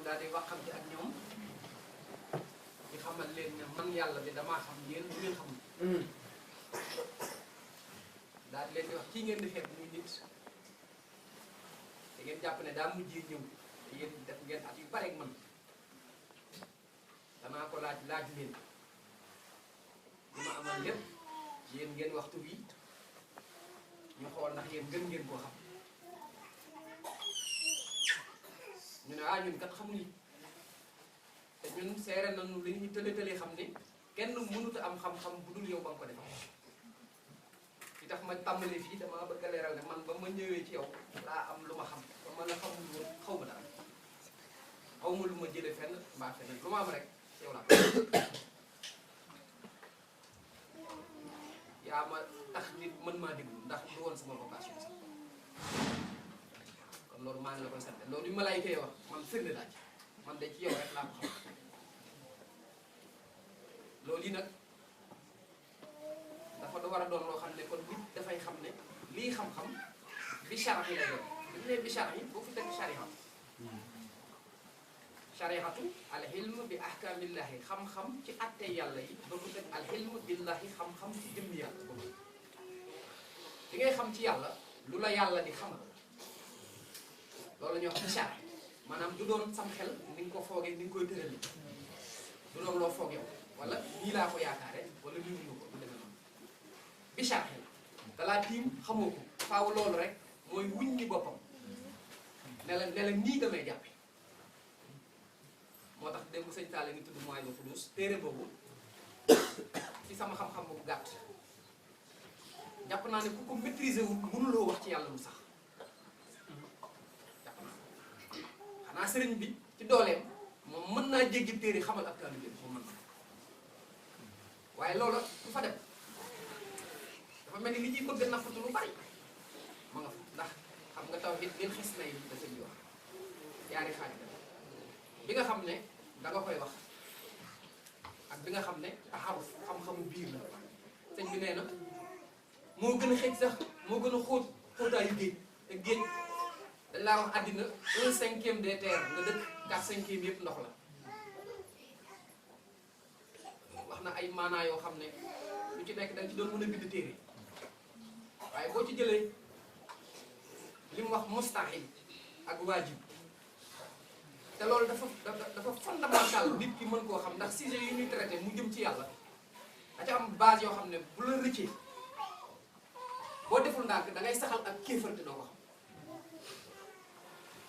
daal di waxante ak ñoom di xamal leen ne man yàlla bi damaa xam yéen du ngeen xamul daal di leen di wax kii ngeen di xeeb muy nit da ngeen jàpp ne daa mujjee ñëw te yéen def ngeen at yu bare ak man danaa ko laaj leen li ma amal lépp yéen ngeen waxtu bi ñu xool ndax yéen gën ngeen koo xam ñu ne ñun kat xamuñu te ñun seere nañu li ñu tële xam ne kenn mënut a am xam-xam bu dul yow ba nga ko defal li tax ma tàmbalee fii dama bëgg a leeral ne man ba ma ñëwee ci yow laa am lu ma xam ba ma la xamul woon xaw ma dara xaw ma lu ma jëlee fenn mbaa fenn lu ma am rek yow laa yaa ma tax nit mën maa déglu ndax du woon sama vocation sax kon loolu maa ngi la koy sant loolu yu ma lay koy wax man firnde laa ci man de ci yow rek laa ko xam loolu yi nag dafa war a doon loo xam ne kon nit dafay xam ne lii xam-xam bi sharax yi lay doon bu ñu nee bi sharax yi boo fi teg shariha sharihatu al ilm bi ahkamillahi xam-xam ci atte yàlla yi ba ko teg al ilm billahi xam-xam ci jëmm yàlla boobu li ngay xam ci yàlla lu la yàlla di xamal loolu la ñuy wax ci sharax maanaam du doon sam xel ni nga ko foogee ni nga koy tërali du doon loo foog yow wala nii laa ko yaakaare wala nii nga ko du demee noonu bi sharax yi dalaa tiim xamoo ko faaw loolu rek mooy wuñ ñi boppam ne la nii nga may jàppe moo tax démb sëñ Talla ngi tudd mooy ba Fudus téere boobu ci sama xam-xam bu gàtt jàpp naa ne ku ko maîtriser wul mënuloo wax ci yàlla lu sax jàpp naa xanaa sëriñ bi ci dooleem moom mën naa jéggi téere xamal ak taalibe bi moom mën na waaye loola du fa dem dafa mel ni li ñuy bëgg a nappatu lu bari ma nga fa ndax xam nga taw it ngeen xis na yi da sëñ bi wax yaari xaaj bi nga xam ne da nga koy wax ak bi nga xam ne taxaruf xam-xamu biir la sëñ bi nee na moo gën a xëj sax moo gën a xóotaayu géej te géej dañ laa wax àddina 1/5 des terres nga dëkk 4/5 yëpp ndox la wax na ay maanaa yoo xam ne lu ci nekk danga ci doon mën a bind téere waaye boo ci jëlee li mu wax mustahil ak waajib te loolu dafa fondamental nit ki mën koo xam ndax sujet yi ñuy traité mu jëm ci yàlla da ca am base yoo xam ne bu la rëccee boo deful ndànk da ngay saxal ak kéefarte doo ko xam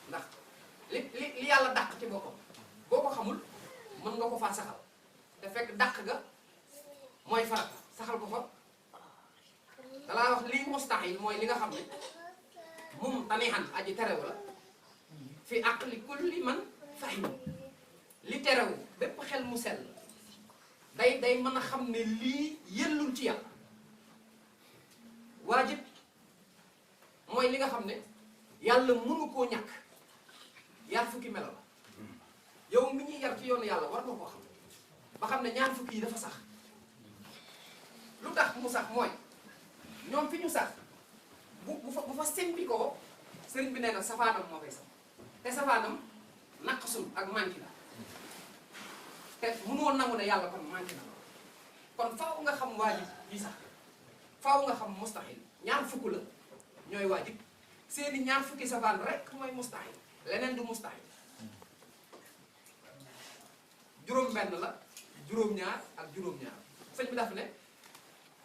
ndax li yàlla dàq ci boppam boo ko xamul mën nga ko faa saxal te fekk dàq ga mooy farata saxal ko fa dalaa wax li mustahil mooy li nga xam ne moom tanihan aji terew la fi aqli kulli man fahim li terewu bépp xel mu sell day mën a xam ne lii yellul ci yàlla waajib mooy li nga xam ne yàlla mënu koo ñàkk yar fukki melo la yow mi ñuy yar ci yoonu yàlla war nga koo xam ba xam ne ñaar fukki yi dafa sax lu tax mu sax mooy ñoom fi ñu sax bu fa sempi ko sëriñ bi nee na safaanam moo koy sax te safaanam naqasul ak manqué la te mënoo nangu ne yàlla kon manqué na kon faaw nga xam waajib yi sax faaw nga xam mustahil ñaar fukk la ñooy waajib seeni ñaar fukki safaan rek mooy mustahil leneen du mustahil juróom-benn la juróom-ñaar ak juróom-ñaar sëñ bi daf ne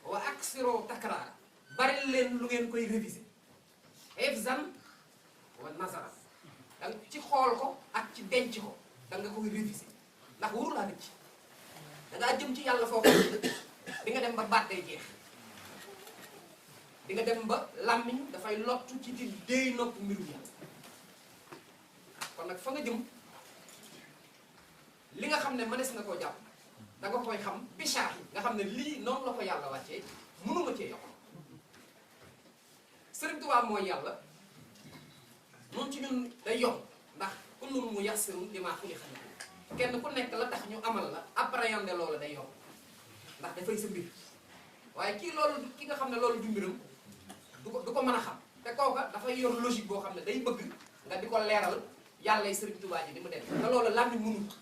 wa aksiro takraar bari leen lu ngeen koy réviser hifzan wa nazaran danga ci xool ko ak ci denc ko danga koy réviser ndax waru laa dëcc dangaa jëm ci yàlla foo ko di nga dem ba baat day jeex di nga dem ba làmmiñ dafay lottu ci di déy nopp mbirum yàlla kon nag fa nga jëm li nga xam ne mënees na koo jàpp danga koy xam bichaax yi nga xam ne lii noonu la ko yàlla wàccee mënuma cee yokk Sëriñ Tuubaa mooy yàlla noonu ci ñun day yomb ndax kullun muyassarun limaa xuliqa lahu kenn ku nekk la tax ñu amal la appréhender loolu day yomb ndax dafay sa mbir waaye kii loolu ki nga xam ne loolu du mbiram du ko mën a xam te kooka dafay yor logique boo xam ne day bëgg nga di ko leeral yàlla Sëriñ Tuubaa ji di mu dem te loolu làmmiñ mënu ko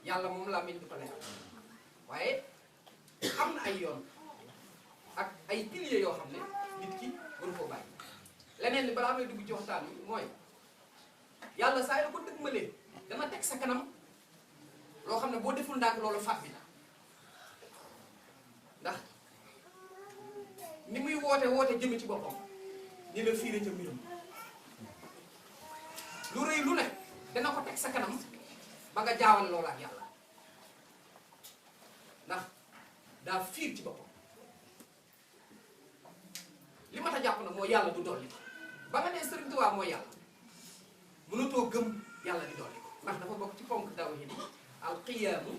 yàlla moom làmmiñ du ko leeral waaye am na ay yoon ak ay piliers yoo xam ne nit ki waru koo bàyyi leneen li balaa may dugg ci waxtaan bi mooy yàlla saa yoo ko dëgmalee dana teg sa kanam loo xam ne boo deful ndànk loolu fàtt bi ndax ni muy woote jëme ci boppam ni la fiire ca mbiram lu rëy lu ne dana ko teg sa kanam ba nga jaawal loolu ak yàlla ndax daa fiir ci boppam li ma ta jàpp nag mooy yàlla du dolli ko ba nga nee Sëriñ Tuubaa mooy yàlla mënatoo gëm yàlla di dolli ko ndax dafa bokk ci ponk tawhiid al qiyaamu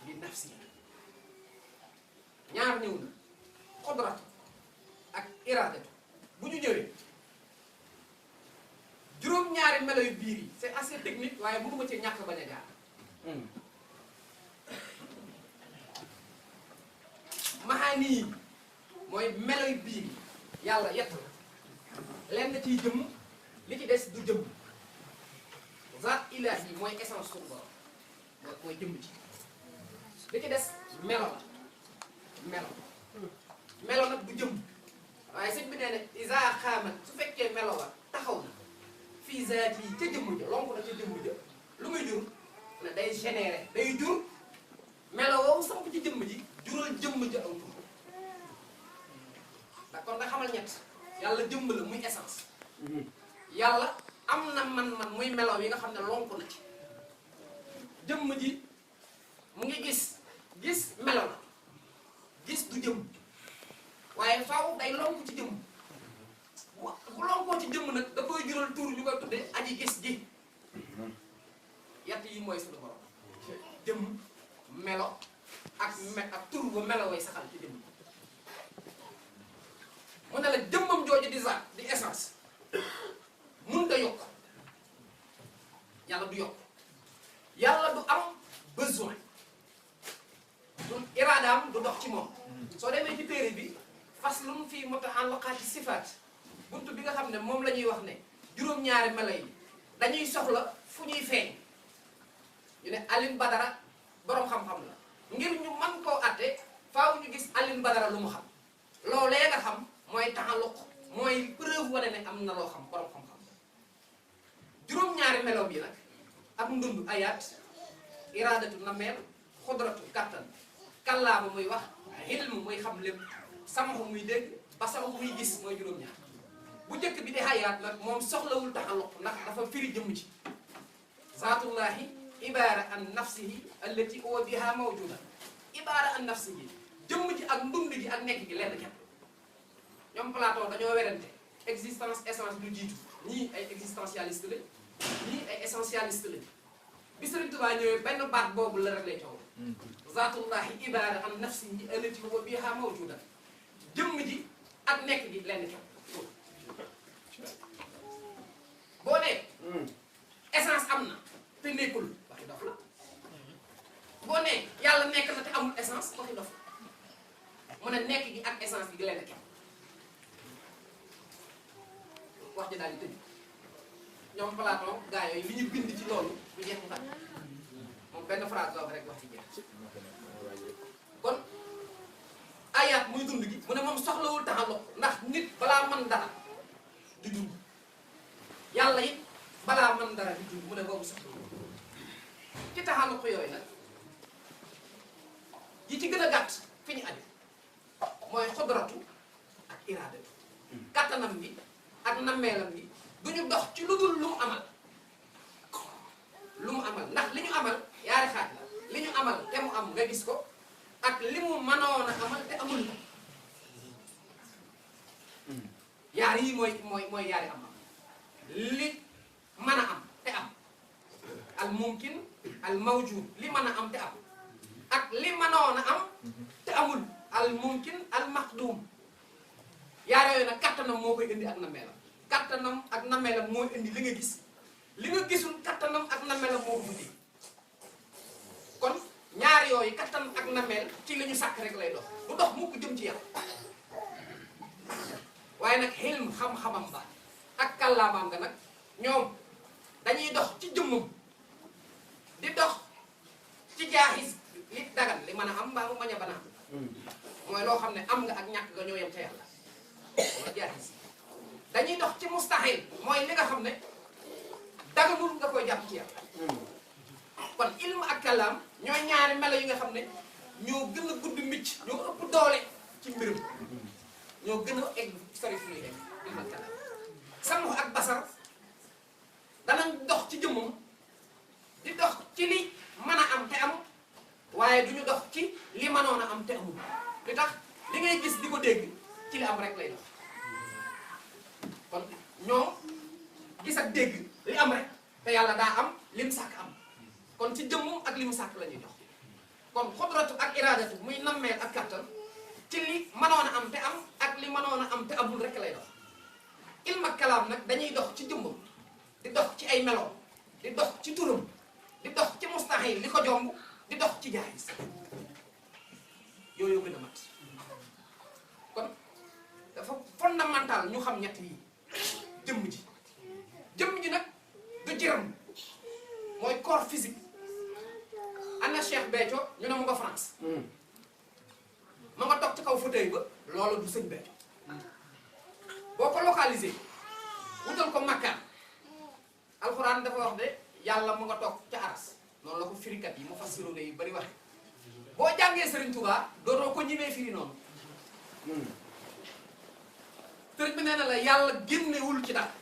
bi nafsi ñaar ñëw na xudratu ak iraadatu bu ñu ñëwee juróom-ñaari melo yu biir yi c'est assez technique waaye mënuma ci ñàkk bañ a jaar maxaani yi mooy melo yu biir yi yàlla yett la lenn ciy jëmm li ci des du jëmm zaat ilaahi mooy essence suñu borom mooy jëmm ci li ci des melo la melo nag du jëmm waaye sëñ bi nee ne isa xaamat su fekkee melo la taxaw na fii zaat yi ca jëmm ja lonk na ca jëmm ja lu muy jur ne day générer day jur melo woowu samp ci jëmm ji jural jëmm ja aw tur ndax kon nga xamal ñett yàlla jëmm la muy essence yàlla am na man muy melo yi nga xam ne lonk na ci jëmm ji mu ngi gis melo la gis du jëmm waaye faaw day lonk ci jëmm bu lonkoo ci jëmm nag da koy jural tur ñu koy tudde aji gis ji yett yi mooy suñu borom jëmm melo ak tur ba melo way saxal ci jëmm mu ne la jëmmam jooju di zaat di essence mun da yokk yàlla du yokk yàlla du am besoin du iraadaam du dox ci moom soo demee ci téere bi faslun fii muta'allaqaati sifaat buntu bi nga xam ne moom la ñuy wax ne juróom-ñaari melo yi dañuy soxla fu ñuy feeñ ñu ne Alioune Badara boroom xam-xam la ngir ñu man koo atte faaw ñu gis Alioune Badara lu mu xam loolee nga xam mooy ta'alluq mooy preuve wane ne am na loo xam boroom xam-xam juróom-ñaari melo bi nag ak ndund ayaat iraadatu nameel xudratu kàttan kàllaama muy wax ilmu muy xam lépp samaxu muy dégg basaru muy gis mooy juróom-ñaar bu njëkk bi di hayaat nag moom soxlawul taxalluq ndax dafa firi jëmm ci zaatullahi ibaara an nafsihi allati huwa biha mawjuda ibaara an nafsihi jëmm ji ak ndund ji ak nekk gi lenn kenn ñoom Platon dañoo werante existence essence lu jiitu ñii ay existentialiste lañ ñii ay essentialiste lañ bi Sëriñ Tuubaa ñëwee benn baat boobu la rek lay coow zaatullahi ibaara an nafsihi allati huwa biha mawjuda jëmm ji ak nekk gi lenn kenn boo nee essence am na te nekkul waxi dof la boo nee yàlla nekk na te amul essence waxi dof la mu ne nekk gi ak essence gi lenn kenn wax ji daal di tëj ñoom Platon gaa yooyu li ñu bind ci loolu bu jeex mu tàkk moom benn phrase la rek wax ci jeex kon ayaat muy dund gi mu ne moom soxlawul taxalluq ndax nit balaa mën dara di dund yàlla it balaa mën dara di dund mu ne boobu soxlawul ci taxalluq yooyu nag yi ci gën a gàtt fi ñu aju mooy xudratu ak iraadatu kattanam bi ak nammeelam bi du ñu dox ci lu dul lu mu amal ndax li ñu amal yaari xaaj la li ñu amal te mu am nga gis ko ak li mu mënoon a amal te amul ko yaar yi mooy yaari am li mën a am te am al mumkin al mawjud li mën a am te am ak li mënoon a am te amul al mumkin al maqdum yaar yooyu nag kattanam moo koy indi ak nameelam kattanam ak nameelam mooy indi li nga gis li nga gisul kattanam ak nameelam moo ko indi kon ñaar yooyu kattan ak nameel ci li ñu sàkk rek lay dox du dox mukk jëm ci yàlla waaye nag xilm xam-xamam ba ak kàllaamaam nga nag ñoom dañuy jëmmam di dox ci jaaxis li dagan li mën a am mbaa mu bañ a banaan mooy loo xam ne am nga ak ñàkk nga ñoo yem ca yàlla mooy jaaxis dañuy dox ci mustahil mooy li nga xam ne daganul nga koy jàpp ci yàlla kon ilm ak kalaam ñooy ñaari melo yi nga xam ne ñoo gën a gudd mbicc ñoo ëpp doole ci mbirum ñoo gën a egg sori fu ñuy egg ilm ak kalaam samu ak basar danañ dox ci jëmmam di dox ci li mën a am te am waaye duñu dox ci li mënoon a am te amul li tax li ngay gis di ko dégg ci li am rek lay dox kon ñoom gis ak dégg li am rek te yàlla daa am lim sàkk am kon ci jëmmum ak li mu sàkk la ñuy dox kon xudratu ak iradatu muy nammeel ak kattan ci li mënoon a am te am ak li mënoon a am te amul rek lay dox ilm ak kalaam nag dañuy dox ci jëmmam di dox ci ay meloom di dox ci turam di dox ci mustahil li ko jomb di dox ci jaayis yooyu gën a mat kon dafa fondamental ñu xam ñett yi jëmm ji nag du jërëm mooy corps physique ana Cheikh Béthio ñu ne mu nga France ma nga toog ci kaw fauteuil ba loolu du sëñ Béthio boo ko localisé wutal ko makkaan alxuraan dafa wax de yàlla mu nga toog ca aras noonu la ko firikat yi mu fassiroone yi bari waxe boo jàngee Serigne Touba dootoo ko ñimee firi noonu sëriñ bi nee na la yàlla génnewul ci dara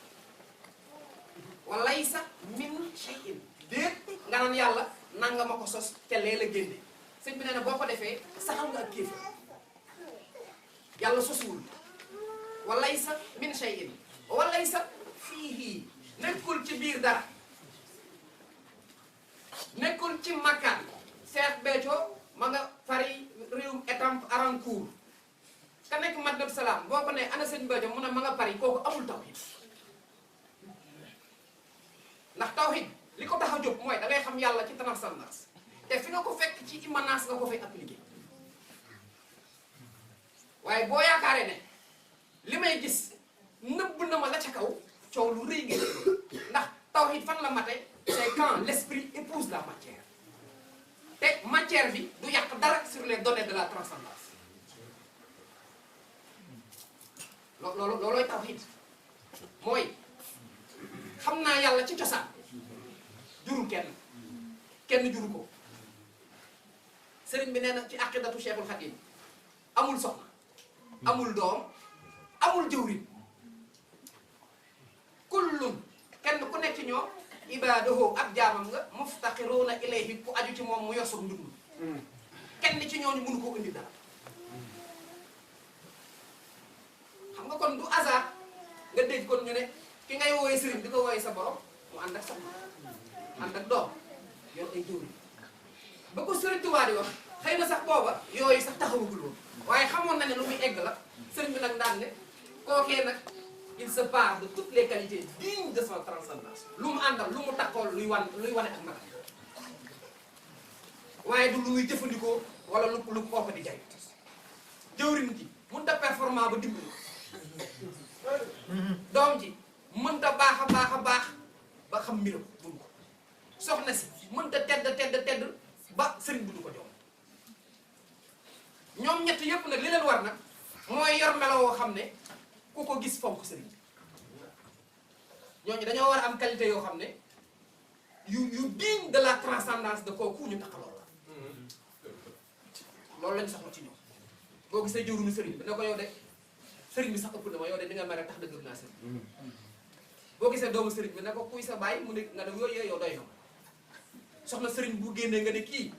wa laysa min shay'in déet nga naan yàlla nanga ma ko sos ca lee la génne sëñ bi nee na boo ko defee saxal nga ak kéefar yàlla sosuwul wa laysa min shay'in wa laysa fiihi nekkul ci biir dara nekkul ci makkaan Cheikh Béthio ma nga fari réewum Étampes Arancourt ka nekk Madinatu Salaam boo ko ne ana sëñ Béthio mu ne ma nga Paris kooku amul tawhid ndax tawhid li ko tax a jóg mooy da ngay xam yàlla ci transcendance te fi nga ko fekk ci immanence nga ko fay appliqué waaye boo yaakaaree ne li may gis nëbb na ma la ca kaw coow lu rëy gi ndax tawhid fan la mate c'est quand l'esprit épouse la matière te matière bi du yàq dara sur les données de la transcendance loolooy tawhid mooy xam naa yàlla ci cosaan jurul kenn juru ko sëriñ bi nee na ci aqidatu Cheikhul Khadim amul soxna amul doom amul jëwriñ kullun kenn ku nekk ci ñoom ibaadahu ab jaamam nga muftaqiruuna ilayhi ku aju ci moom mu yor sa ndund kenn ci ñooñu mënu koo indi dara xam nga kon du hasard nga dégg kon ñu ne ki ngay woowee sëriñ di ko woowee sa borom mu ànd ak soxna ànd ak doom yor ay jëwriñ ba ko sëriñ Tuubaa di wax xëy na sax booba yooyu sax taxawagul woon waaye xamoon na ne lu muy egg la sëriñ bi nag daan ne kookee nag il se part de toutes les qualités dignes de son transcendance lu mu àndal lu mu takkool luy wane ak matam waaye du lu muy jëfandikoo wala lu kooku di jay jëwriñ ji mënut a performant ba dimbali doom ji mënta baax a baax ba xam mbiram buñ ko soxna si mënta tedd ba sëriñ bu du ko jox ñoom ñett yëpp nag li leen war nag mooy yor melo woo xam ne ku ko gis fonk sëriñ ñooñu dañoo war a am qualité yoo xam ne yu digne de la transcendance de kooku ñu taxalool la loolu lañ soxla ci ñoom boo gisee jëwruñu sëriñ bi ne ko yow de sëriñ bi sax ëpp na ma yow de di nga mere tax dëgg naa sëriñ boo gisee doomu sëriñ bi ne ko kuy sa baay mu ne nga dem yooyu yow doy na soxna sëriñ bu génnee nga ne kii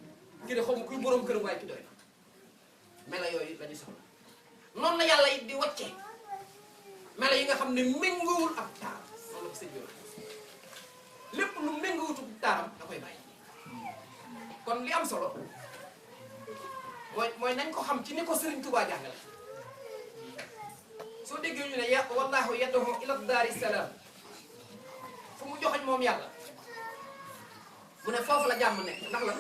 de xaw ma kuy borom këram waaye ki doy na mela yooyu la ñu soxla noonu la yàlla it di wàccee mela yi nga xam ne méngoowul ak taaram noonu la ko sëñ bi lépp lu méngoowutu taaram da koy bàyyi kon li am solo mooy nañ ko xam ci ni ko Sëriñ Tuubaa jàngale soo déggee ñu ne wallahu yad'u ila daari salaam fu mu joxoñ moom yàlla mu ne foofu la jàmm nekk ndax lan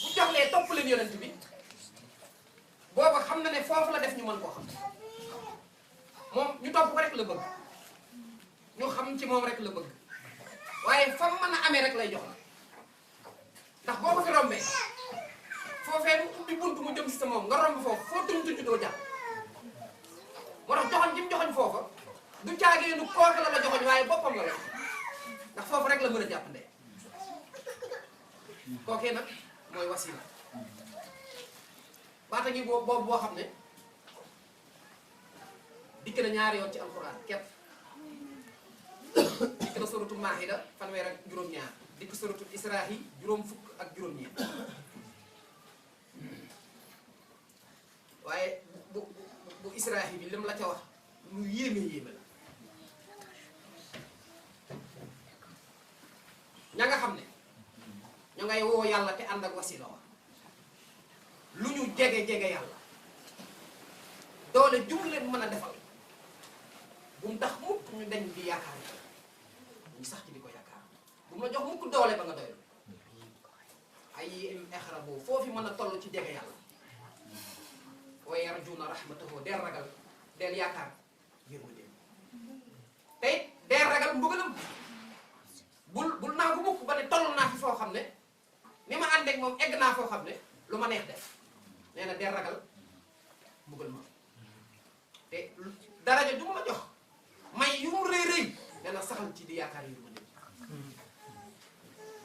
bu joxlee topp leen yonent bi booba xam na ne foofu la def ñu mën koo xam moom ñu topp ko rek la bëgg ñu xam ci moom rek la bëgg waaye fa mën a amee rek lay jox la ndax boo ko fi rombee foofee mu ubbi buntu mu jëm si sa moom nga romb foofu foo tuñ doo jàpp moo tax joxoñ ji mu joxoñ foofa du caagee nu kooku la joxoñ waaye boppam la la ndax foofu rek la mën a jàpp ndee kookee nag mooy wasila baata ngi boobu boo xam ne dikk na ñaari yoon ci alxuraan képp dikk na suratul maahida fanweer ak juróom-ñaar dikk suratul israhi juróom fukk ak juróom-ñeent waaye bu israhi bi lim la ca wax lu yéeme la ña nga xam ne ñu ngay woo yàlla te ànd ak wasila wa lu ñu jege yàlla doole jum leen mën a defal bu mu tax mukk ñu dañ di yaakaar yàlla ñu sax ci di ko yaakaar bu mu la jox mukk doole ba nga doylu ay exra boobu foofu mën a toll ci jege yàlla wa yarjuuna rahmatahu deel ragal deel yaakaar yërmandeem tey deel ragal mbugalam bul naa bu mukk ba ne toll naa fi foo xam ne ni ma ànd ak moom egg naa foo xam ne lu ma neex def nee na deel ragal mbugal ma te daraja du ma la jox may yu mu rëy dana saxal ci di yaakaar yërmandeem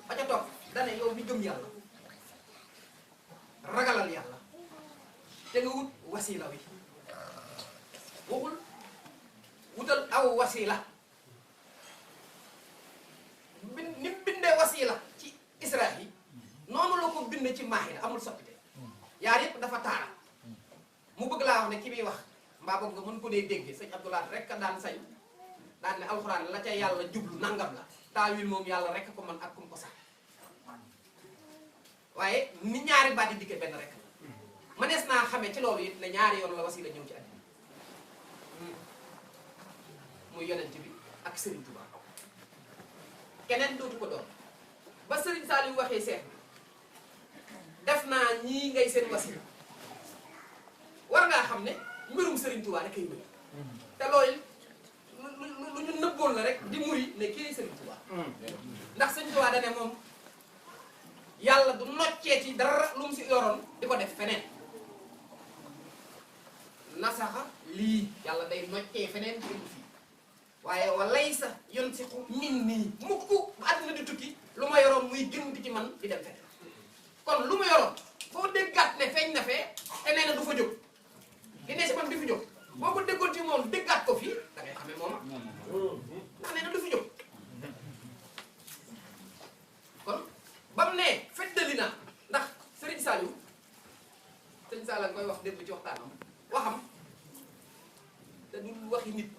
ba ca toog dane yow mi gëm yàlla ragalal yàlla te nga wut wasila wi waxul wutal aw wasila ni mu bindee wasila ci Israël yi noonu la ko bindee ci Maahida amul soppite yaar yëpp dafa taara mu bëgg laa wax ne ki muy wax mbaa boog nga mën ko dee dégg sëñ Abdoulaye rek daan sañ daan ne alxuraan la ca yàlla jublu nangam la taawil moom yàlla rek ko mën ak kum ko sax waaye ni ñaari baat yi dikke benn rek mënees naa xamee ci loolu it ne ñaari yoon la wasila ñëw ci àddina muy yonent bi ak Serigne Touba keneen dootu ko doon ba Serigne Saliou waxee seex bi def naa ñii ngay seen wasila war ngaa xam ne mbirum Serigne Touba rek ay mbir te loolu lu ñu nëbboon la rek di muri ne kii Serigne Touba ndax Serigne Touba da ne moom yàlla du noccee ci dara lu mu si yoroon di ko def feneen nasaxa lii yàlla day noccee feneen di fii waaye walay sa yon si xu min nii mukk bu àddina di tukki lu ma yoroon muy gën di ci man di dem feneen kon lu ma yoroon foo déggaat ne feeñ na fee te nee na du fa jóg di ne si man du fi jóg boo ko déggoon ci moom déggaat ko fii da ngay xamee mooma ndax nee na du fi jóg kon ba mu ne feddali naa ndax Serigne Saliou nga koy wax démb ci waxtaanam waxam te du waxi nit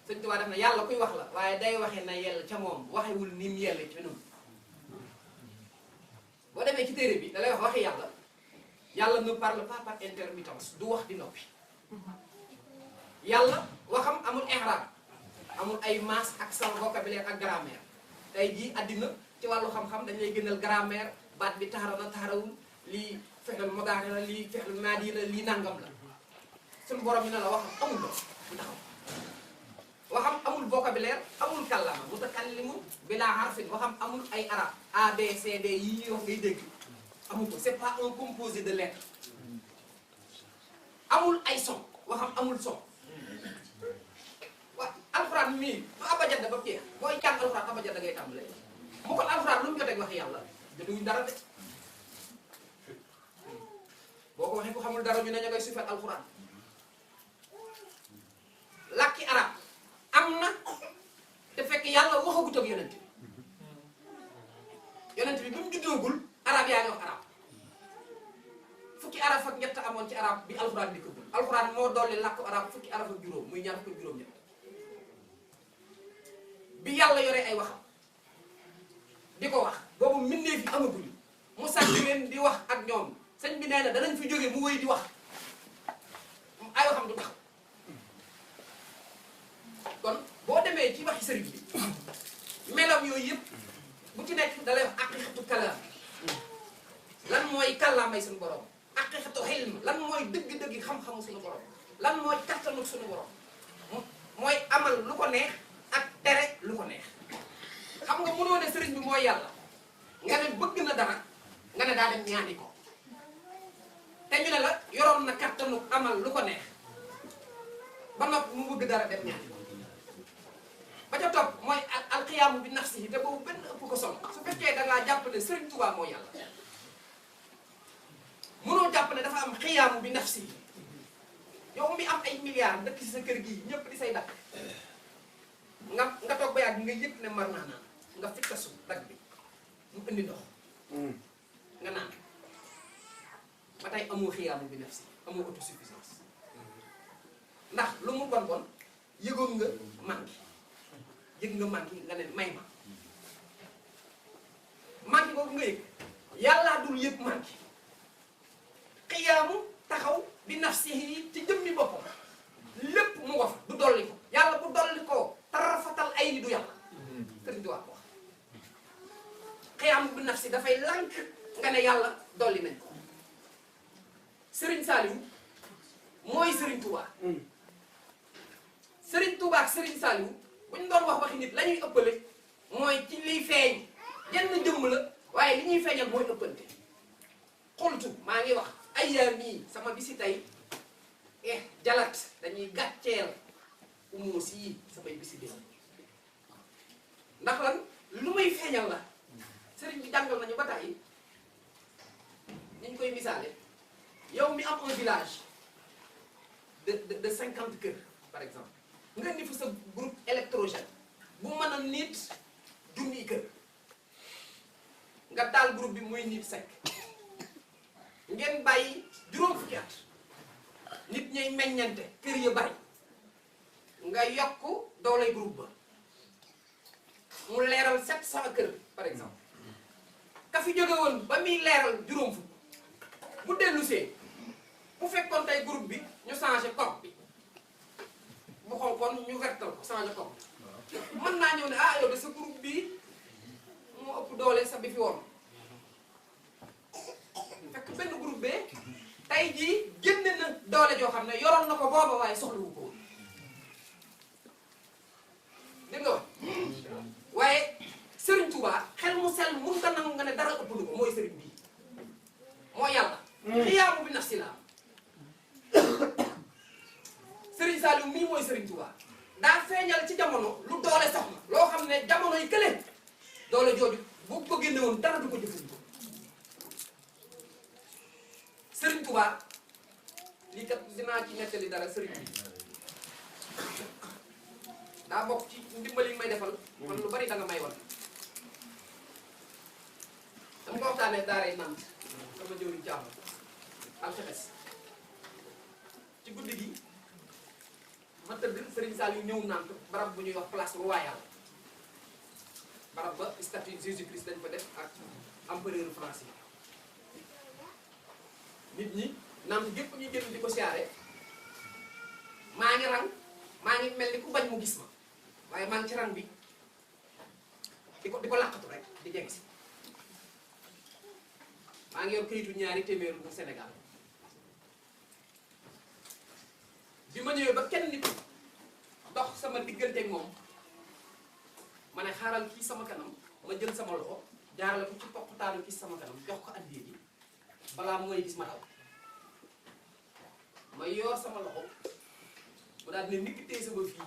Sëñ Tuubaa def na yàlla kuy wax la waaye day waxe na yell ca moom waxewul ni mu yelle ci ñun boo demee ci téere bi da lay wax waxi yàlla ne parle pas par intermittence du wax di noppi yàlla waxam amul i'rab amul ay masse accent vocabulaire ak grammaire tey jii àddina ci wàllu xam-xam dañ lay gënal grammaire baat bi taxara na taxarawul lii fexlal modaare la lii fexlal maadi la lii nangam la suñu borom yi ne la waxam amul la bu taxaw waxam amul vocabulaire amul kàllaama mutakallimun bilaa harfin waxam amul ay arab A B C D yi ñuy wax ngay dégg amul ko c'est pas un composé de lettres amul ay son waxam amul son waaw alxuraan mii du abajada ba jeex booy jàng alxuraan abajada ngay tàmbalee mu kon alxuraan lu mu jotee wax yàlla jotuwuñ dara de boo ko waxee ku xamul dara ñu ne ña ngay sufet alxuraan làkki arab am na te fekk yàlla waxagut ak yonent bi bi mu juddoogul arab yaa ngi wax arab fukki arab ak ñett amoon ci arab bi alxuraan di ko gul alxuraan moo dolli làkku arab fukki arab ak juróom muy ñaar fukki ak juróom ñett bi yàlla yore ay waxam di ko wax boobu mbindeef yi amaguñu mu sàcc leen di wax ak ñoom sëñ bi nee na danañ fi jóge mu wéy di wax ay waxam du taxaw kon boo demee ci waxi sëriñ bi melam yooyu yëpp bu ci nekk da lay wax aqiqatu kalaam lan mooy kàllaamay suñu borom aqiqatu ilm lan mooy dëgg-dëgg xam-xamu suñu borom lan mooy kattanu suñu borom mooy amal lu ko neex ak tere lu ko mënoo ne sëriñ bi mooy yàlla nga ne bëgg na dara nga ne daa dem ñaani ko te ñu ne la yoroon na kattanu amal lu ko neex ba noppi mu bëgg dara dem ñaani ko ba ca topp mooy alxiyaamu bi nafsi yi te boobu benn ëpp ko solo su fekkee da ngaa jàpp ne sëriñ Tuubaa mooy yàlla mënoo jàpp ne dafa am xiyaamu bi nafsi yi yow mi am ay milliards dëkk ci sa kër gii ñëpp di say dakk nga toog ba yàgg nga yëg ne mar naa naan nga fittasu dag bi mu indi ndox nga naan ba tey amoo xiyaamu bi nafsi amoo autosuffisance ndax lu mu bon bon yëgoon nga manqué yëg nga manqué nga ne may ma manqué boobu nga yëg yàllaa dul yëg manqué xiyaamu taxaw bi nafsi yi ci jëmmi boppam lépp mu nga fa du dolli ko yàlla bu dolli ko tarafatal ay ni du yàlla sëriñ di wax ko wax xiyaamu bi nafsi dafay lànk nga ne yàlla dolli nañ ko sëriñ Saliou mooy sëriñ Touba sëriñ Touba ak sëriñ Saliou bu ñu doon wax waxi nit la ñuy ëppale mooy ci liy feeñ jenn jëmm la waaye li ñuy feeñal mooy ëppante xultu maa ngi wax ayyaam yi sama bisi tey jalat dañuy gàcceel umuus yi samay bisi dé ndax lan lu may feeñal la sëriñ bi jàngal nañu ba tey ni ñu koy misaale yow mi am un village de 50 kër par exemple nga indi fa sa groupe électrogène bu mën a nit junniy kër nga taal groupe bi muy nit 5 ngeen bàyyi juróom fukki at nit ñay meññante kër ya bari nga yokk doolay groupe ba mu leeral 700 kër par exemple ka fi jóge woon ba muy leeral juróom fukk bu dellu see bu fekkoon tey groupe bi ñu changé code bi bu xonkoon ñu vertal ko changé code bi mën naa ñëw ne ah yow de sa groupe bi moo ëpp doole sa bi fi woon fekk benn groupe bee tey jii génne na doole joo xam ne yoroon na ko booba waaye soxlawu ko woon dégg nga wax waaye Serigne Touba xel mu sell mun nga nangu nga ne dara ëpp lu ko mooy Serigne bii mooy yàlla xiyaamu bi nafsi la Serigne Saliou mii mooy Serigne Touba daa feeñal ci jamono lu doole soxna loo xam ne jamono yi kële doole jooju bu ko génne woon dara du ko jëfandikoo Serigne Touba lii kat dinaa ci nettali dara Serigne bi daa bokk ci ndimbali may defal man lu bari da nga may wan dama ko waxtaanee daaray Nant sama jëwriñ jàmm alxames ci guddi gi ma tëdd Serigne Saliou ñëw Nant barab bu ñuy wax place royale barab ba statue Jésus Christ dañ fa def ak empereur français nit ñi Nant gépp ñuy génn di ko siyaare maa ngi rang maa ngi mel ni ku bañ mu gis ma waaye maa ngi ci rang bi di ko làqatu rek di jege si maa ngi yor këyitu ñaari téeméeru bu Sénégal bi ma ñëwee ba kenn nit dox sama diggante ak moom ma ne xaaral kii sama kanam ma jël sama loxo jaarale ko ci poqutaanu kii sama kanam jox ko addiya ji balaa mooy gis ma daw ma yor sama loxo mu daal ne nit ki téye sama fii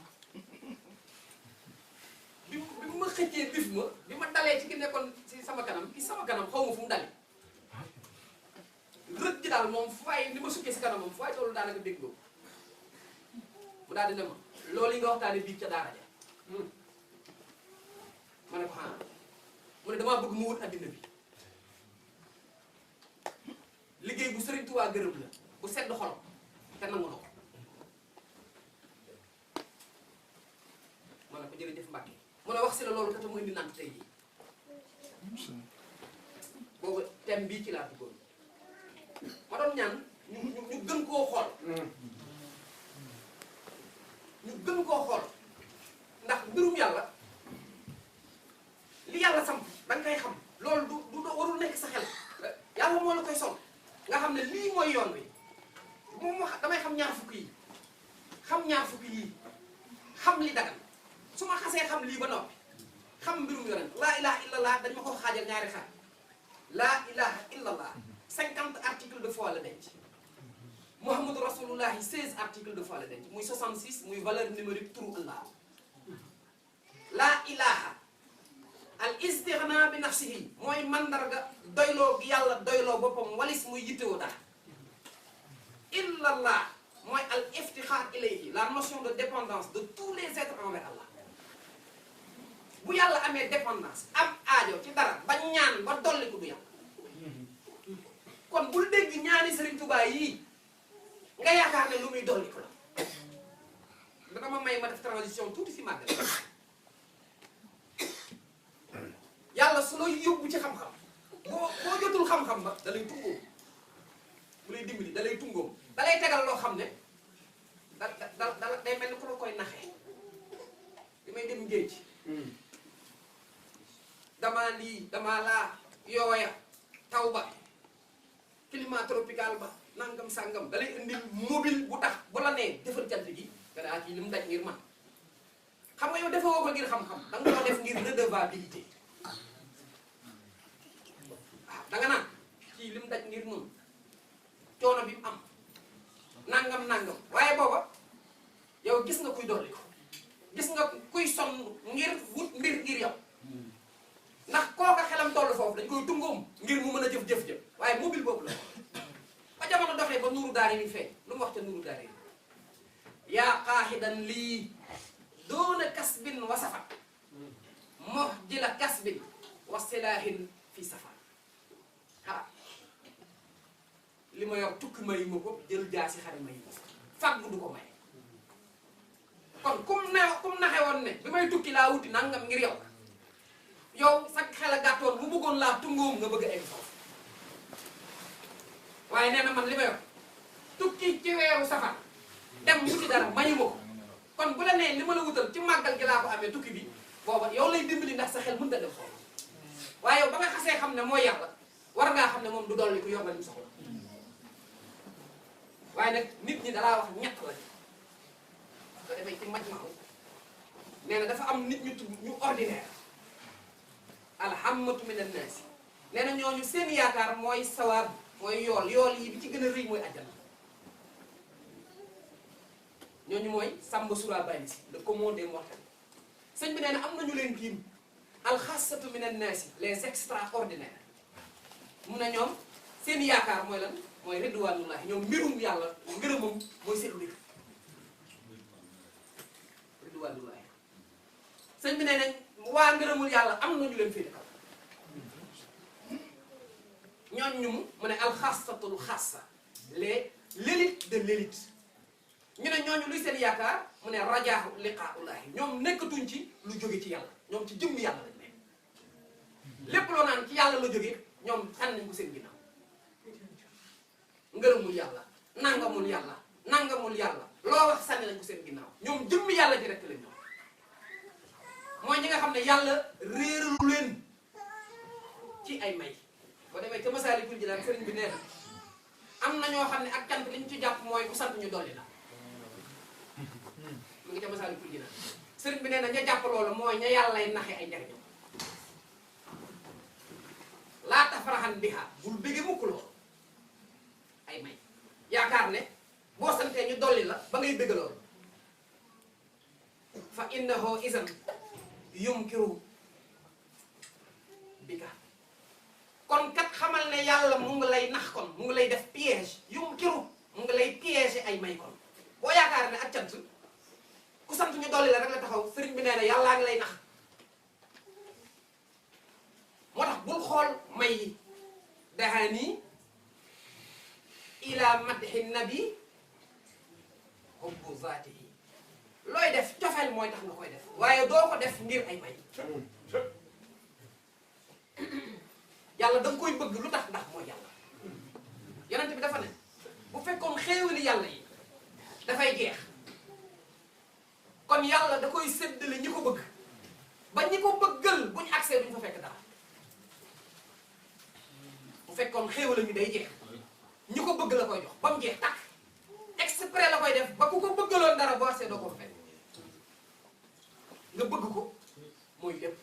bi ma xëccee bif ma bi ma dalee ci ki nekkoon ci sama kanam xaw ma fu mu dali rëdd ji daal moom fu waaye ni ma sukkee si kanam moom fu waaye toolu daanaka dégloo mu daal di ne ma loolu yi nga waxtaane biig ca daara ja ma ne ko xanaa mu ne damaa bëgg mu wut addina bi liggéey bu Serigne Touba gërëm la bu sedd xol te nangu na ko ma ne ko jërëjëf Mbacke mu ne wax si la loolu kat mu indi Nant tey jii boobu thème bii ci laa duggoon ma doon ñaan ñu gën koo xool ñu gën koo xool ndax mbirum yàlla li yàlla samp danga koy xam loolu du warul nekk sa xel yàlla moo la koy sol nga xam ne lii mooy yoon bi moom damay xam ñaar fukk yi xam li dagan su ma xasee xam lii ba noppi xam mbirum yonent laa ilaha illallah dañ ma ko xaajal ñaari xaaj laa ilaha illallah 50 articles de foi la denc Muhammadu rasulullahi 16 articles de foi la denc muy 66 muy valeur numérique turu Allah laa ilaha al istighna bi nafsihi mooy mandarga doyloo gi yàlla doyloo boppam walis muy yittewoo dara illallah mooy al iftixaar ilayhi la notion de dépendance de tous les êtres envers Allah bu yàlla amee dépendance am aajo ci dara ba ñaan ba dolli ko du yàlla kon bul dégg ñaani Serigne Touba yii nga yaakaar ne lu muy dolli ko la dama may ma def transition tuuti si màggal yàlla su la yóbbu ci xam-xam boo jotul xam-xam ba da lay tungoom bu lay dimbali da lay tungoom da lay tegal loo xam ne da day mel ni ku la koy naxee li may dem géej damaa lii damaa laa yooya taw ba climat tropical ba nangam sàngam da lay indil mobile bu tax bu la nee defal jant gi nga daa kii li mu daj ngir man xam nga yow defewoo ko ngir xam-xam da nga ko def ngir redevabilité waaw da nga naan kii li mu daj ngir noonu coono bi mu am nangam waaye booba yow gis nga kuy dolli ko gis nga kuy sonn ngir wut mbir ngir yow ndax kooka xelam toll foofu dañ koy tungoom ngir mu mën a jëf-jëf waaye mobile boobu la ba jamono doxee ba nuuru daari ni feeñ lu mu wax ca nuuru daari yaa qaaxidan lii doona kasbin wa safar mox ji la kasbin wa silaahin fi safar xara li ma yor tukki mayi ma ko jël jaasi xare mayi ma ko fàggu du ko may kon kum naxe woon ne bi may tukki laa wuti nangam ngir yow sa xel a gàttoon bu bëggoon laa tungoom nga bëgg a egg foofu waaye nee na man li ma yor tukki ci weeru safar dem wuti dara mayu ma ko kon bu la nee li ma la wutal ci màggal gi laa ko amee tukki bi booba yow lay dimbali ndax sa xel mënut a dem foofu waaye yow ba nga xasee xam ne mooy yàlla war ngaa xam ne moom du dolli ko yor na lim soxla waaye nag nit ñi dalaa wax ñett la ko defee ci majmaaw nee na dafa am nit ñu tudd ñu ordinaire alhammatu min annaasi nee na ñooñu seen yaakaar mooy sawaab mooy yool yi bi ci gën a rëy mooy àjjana ñooñu mooy Samba Sura Bani si le commun des mortels sëñ bi nee na am nañu leen tiim alxassatu min annaasi les extraordinaires mun na ñoom seen yaakaar mooy lan mooy ridwanullahi ñoom mbirum yàlla ngërëmam mooy seen mbir ridwanullahi sëñ bi nee nañ waa ngërëmul yàlla am nañu leen féete kaw ñooñ ñu mu ne alxassatul xassa l'élite de l'élite ñu ne ñooñu luy seen yaakaar mu ne rajaahu liqaaullahi ñoom nekkatuñ ci lu jóge ci yàlla ñoom ci jëmm yàlla lañ nekk lépp loo naan ci yàlla la jóge ñoom sànni nañ ko seen ginnaaw ngërëmul yàlla nangamul yàlla loo wax sànni nañ ko seen ginnaaw ñoom jëmm yàlla ji rek lañ ñoom mooy ñi nga xam ne yàlla réeralu leen ci ay may boo demee ca Masaalikul Jinaan sëriñ bi nee na am na ñoo xam ne ak cant liñ ci jàpp mooy ku sant ñu dolli la mu ngi ca Masaalikul Jinaan sëriñ bi nee na ña jàpp loolu mooy ña yàllay naxe ay njariñam laa tafaraxan biha bul bëgge mukk loolu ay may yaakaar ne boo santee ñu dolli la ba ngay bëgg loolu fa innahu izan yumkiru bika kon kat xamal ne yàlla mu ngi lay nax kon mu ngi lay def piège yumkiru mu ngi lay piéger ay may kon boo yaakaar ne ak cant ku sant ñu dolli la rek la taxaw sëriñ bi nee na yàllaa ngi lay nax moo tax bul xool may yi dahani ila madhi nabi hubbu zaatihi looy def cofeel mooy tax nga koy def waaye doo ko def ngir ay may yàlla da nga koy bëgg lu tax ndax mooy yàlla yonent bi dafa ne bu fekkoon xéewali yàlla yi dafay jeex kon yàlla da koy séddale ñi ko bëgg ba ñi ko bëggal bu ñu accès duñu fa fekk dara bu fekkoon xéewal ñu day jeex ñi ko bëgg la koy jox ba mu jeex tàkk exprès la koy def ba ku ko bëggaloon dara boo accès doo ko fa fekk nga bëgg ko mooy lépp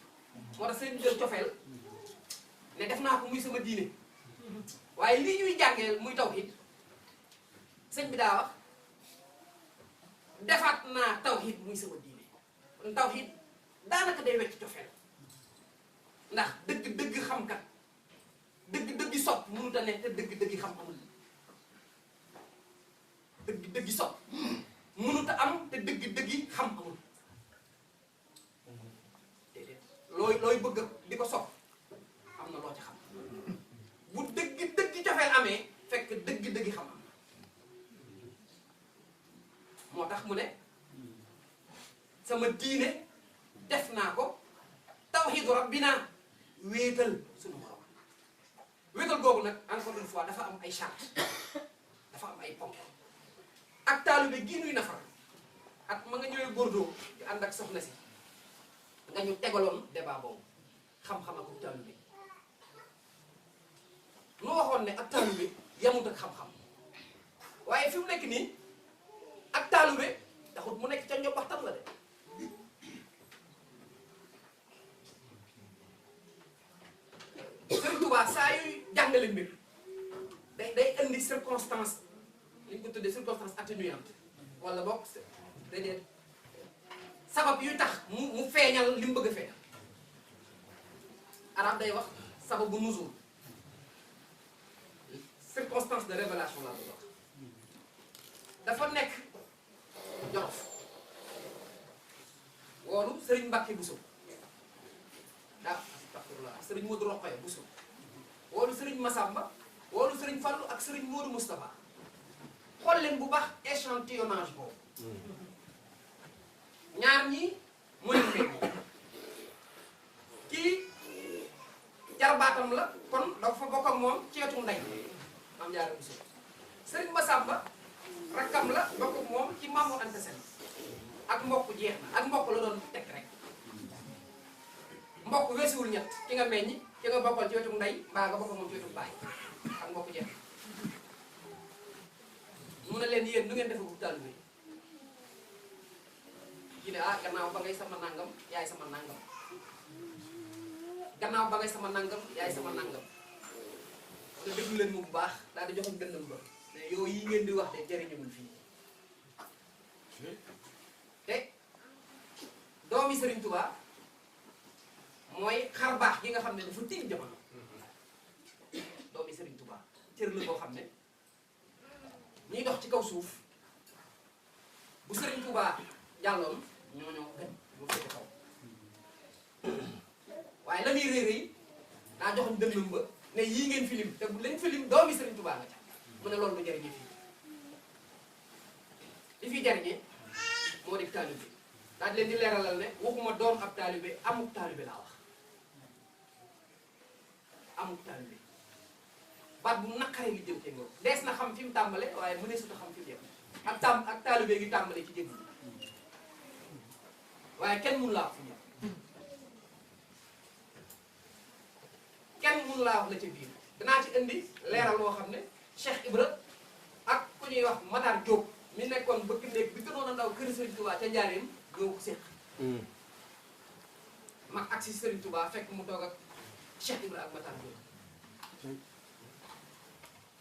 moo tax seen jël cofeel ne def naa ko muy sama diine waaye lii ñuy jàngee muy tawhid sëñ bi daa wax defaat naa tawhid muy sama diine kon tawhid daanaka day wecc cofeel ndax dëgg-dëgg xam-kat dëgg-dëggi sopp mënut a nekk te dëgg-dëggi xam amul dëgg-dëggi sopp mënut a am te dëgg-dëggi xam amul déedéet looy bëgg di ko sopp am na loo ci xam bu dëgg-dëggi cofeel amee fekk dëgg-dëggi xam am moo tax mu ne sama diine def naa ko tawhidu rabbina wéetal suñu borom wéetal googu nag encore une fois dafa am ay charte dafa am ay ponk ak taalibe gii nuy nafar ak ma nga ñëwee Bordeaux di ànd ak soxna si nga ñu tegaloon débat boobu xam-xam ak taalibe nu waxoon ne ak taalibe yamut ak xam-xam waaye fi mu nekk nii ak taalibe taxut mu nekk ca njobbaxtan la de Sëriñ Tuubaa saa yuy jàngale mbir day indi circonstance li ñu ko tuddee circonstance atténuante wala bokk déedéet sabab yuy tax mu feeñal li mu bëgg a feeñal arab day wax sababu nuzul circonstance de révélation laa bëgg wax dafa nekk Jolof woolu Sëriñ Mbàkke Buso sëriñ Modou Rokhaya Bousso woolu sëriñ Massamba woolu sëriñ Fallu ak sëriñ Modou Moustapha xool leen bu baax échantillonnage boobu ñaar ñii mooy mbéy kii jarbaatam la kon dafa bokk ak moom ci wetu ndey maam Jaara Bousso sëriñ Massamba rakkam la bokk ak moom ci Maamu Anta Sali ak mbokk jeex na ak mbokk la doon teg rek mbokk weesuwul ñett ki nga meññ ki nga bokkal ci wetu ndey mbaa nga bokkal moom ci wetu baay ak mbokk jeex mun na leen yéen nu ngeen defe bu taalibe ci ne ah gannaaw ba ngay sama nangam yaay sama nangam gannaaw ba ngay sama nangam yaay sama nangam te déglu leen mu bu baax daal di joxoon dëndam ba ne yow yi ngeen di wax de jëriñëwul fii te doomi Sëriñ Tuubaa mooy xar baax gi nga xam ne dafa tiim jamono doomi Serigne Touba cër la boo xam ne ñiy dox ci kaw suuf bu Serigne Touba jàlloon ñoo gën ñoo féete kaw waaye la muy réer yi daa joxoon dënnam ba ne yii ngeen filim te bu leen filim doomi Serigne Touba nga ca mu ne loolu lu jariñe fii li fiy jariñe moo di taalibe daal di leen di leeralal ne waxuma doon ab taalibe amuk taalibe laa wax amuk taalibe baat bu naqaree li jëm te ngoo dees na xam fi mu tàmbale waaye mu ne suta xam fi mu yem ak taalibe gi tàmbale ci jëm waaye kenn mënu laa wax fu mu yem kenn mënu laa wax la ca biir danaa ci indi leeral loo xam ne Cheikh Ibra ak ku ñuy wax Matar Diop mi nekkoon bëgg néeg bi gënoon a ndaw kër Serigne Touba ca Njaareem ñoo ko séq mag ak si Serigne Touba fekk mu toog ak Cheikh Ibra ak Matar Diop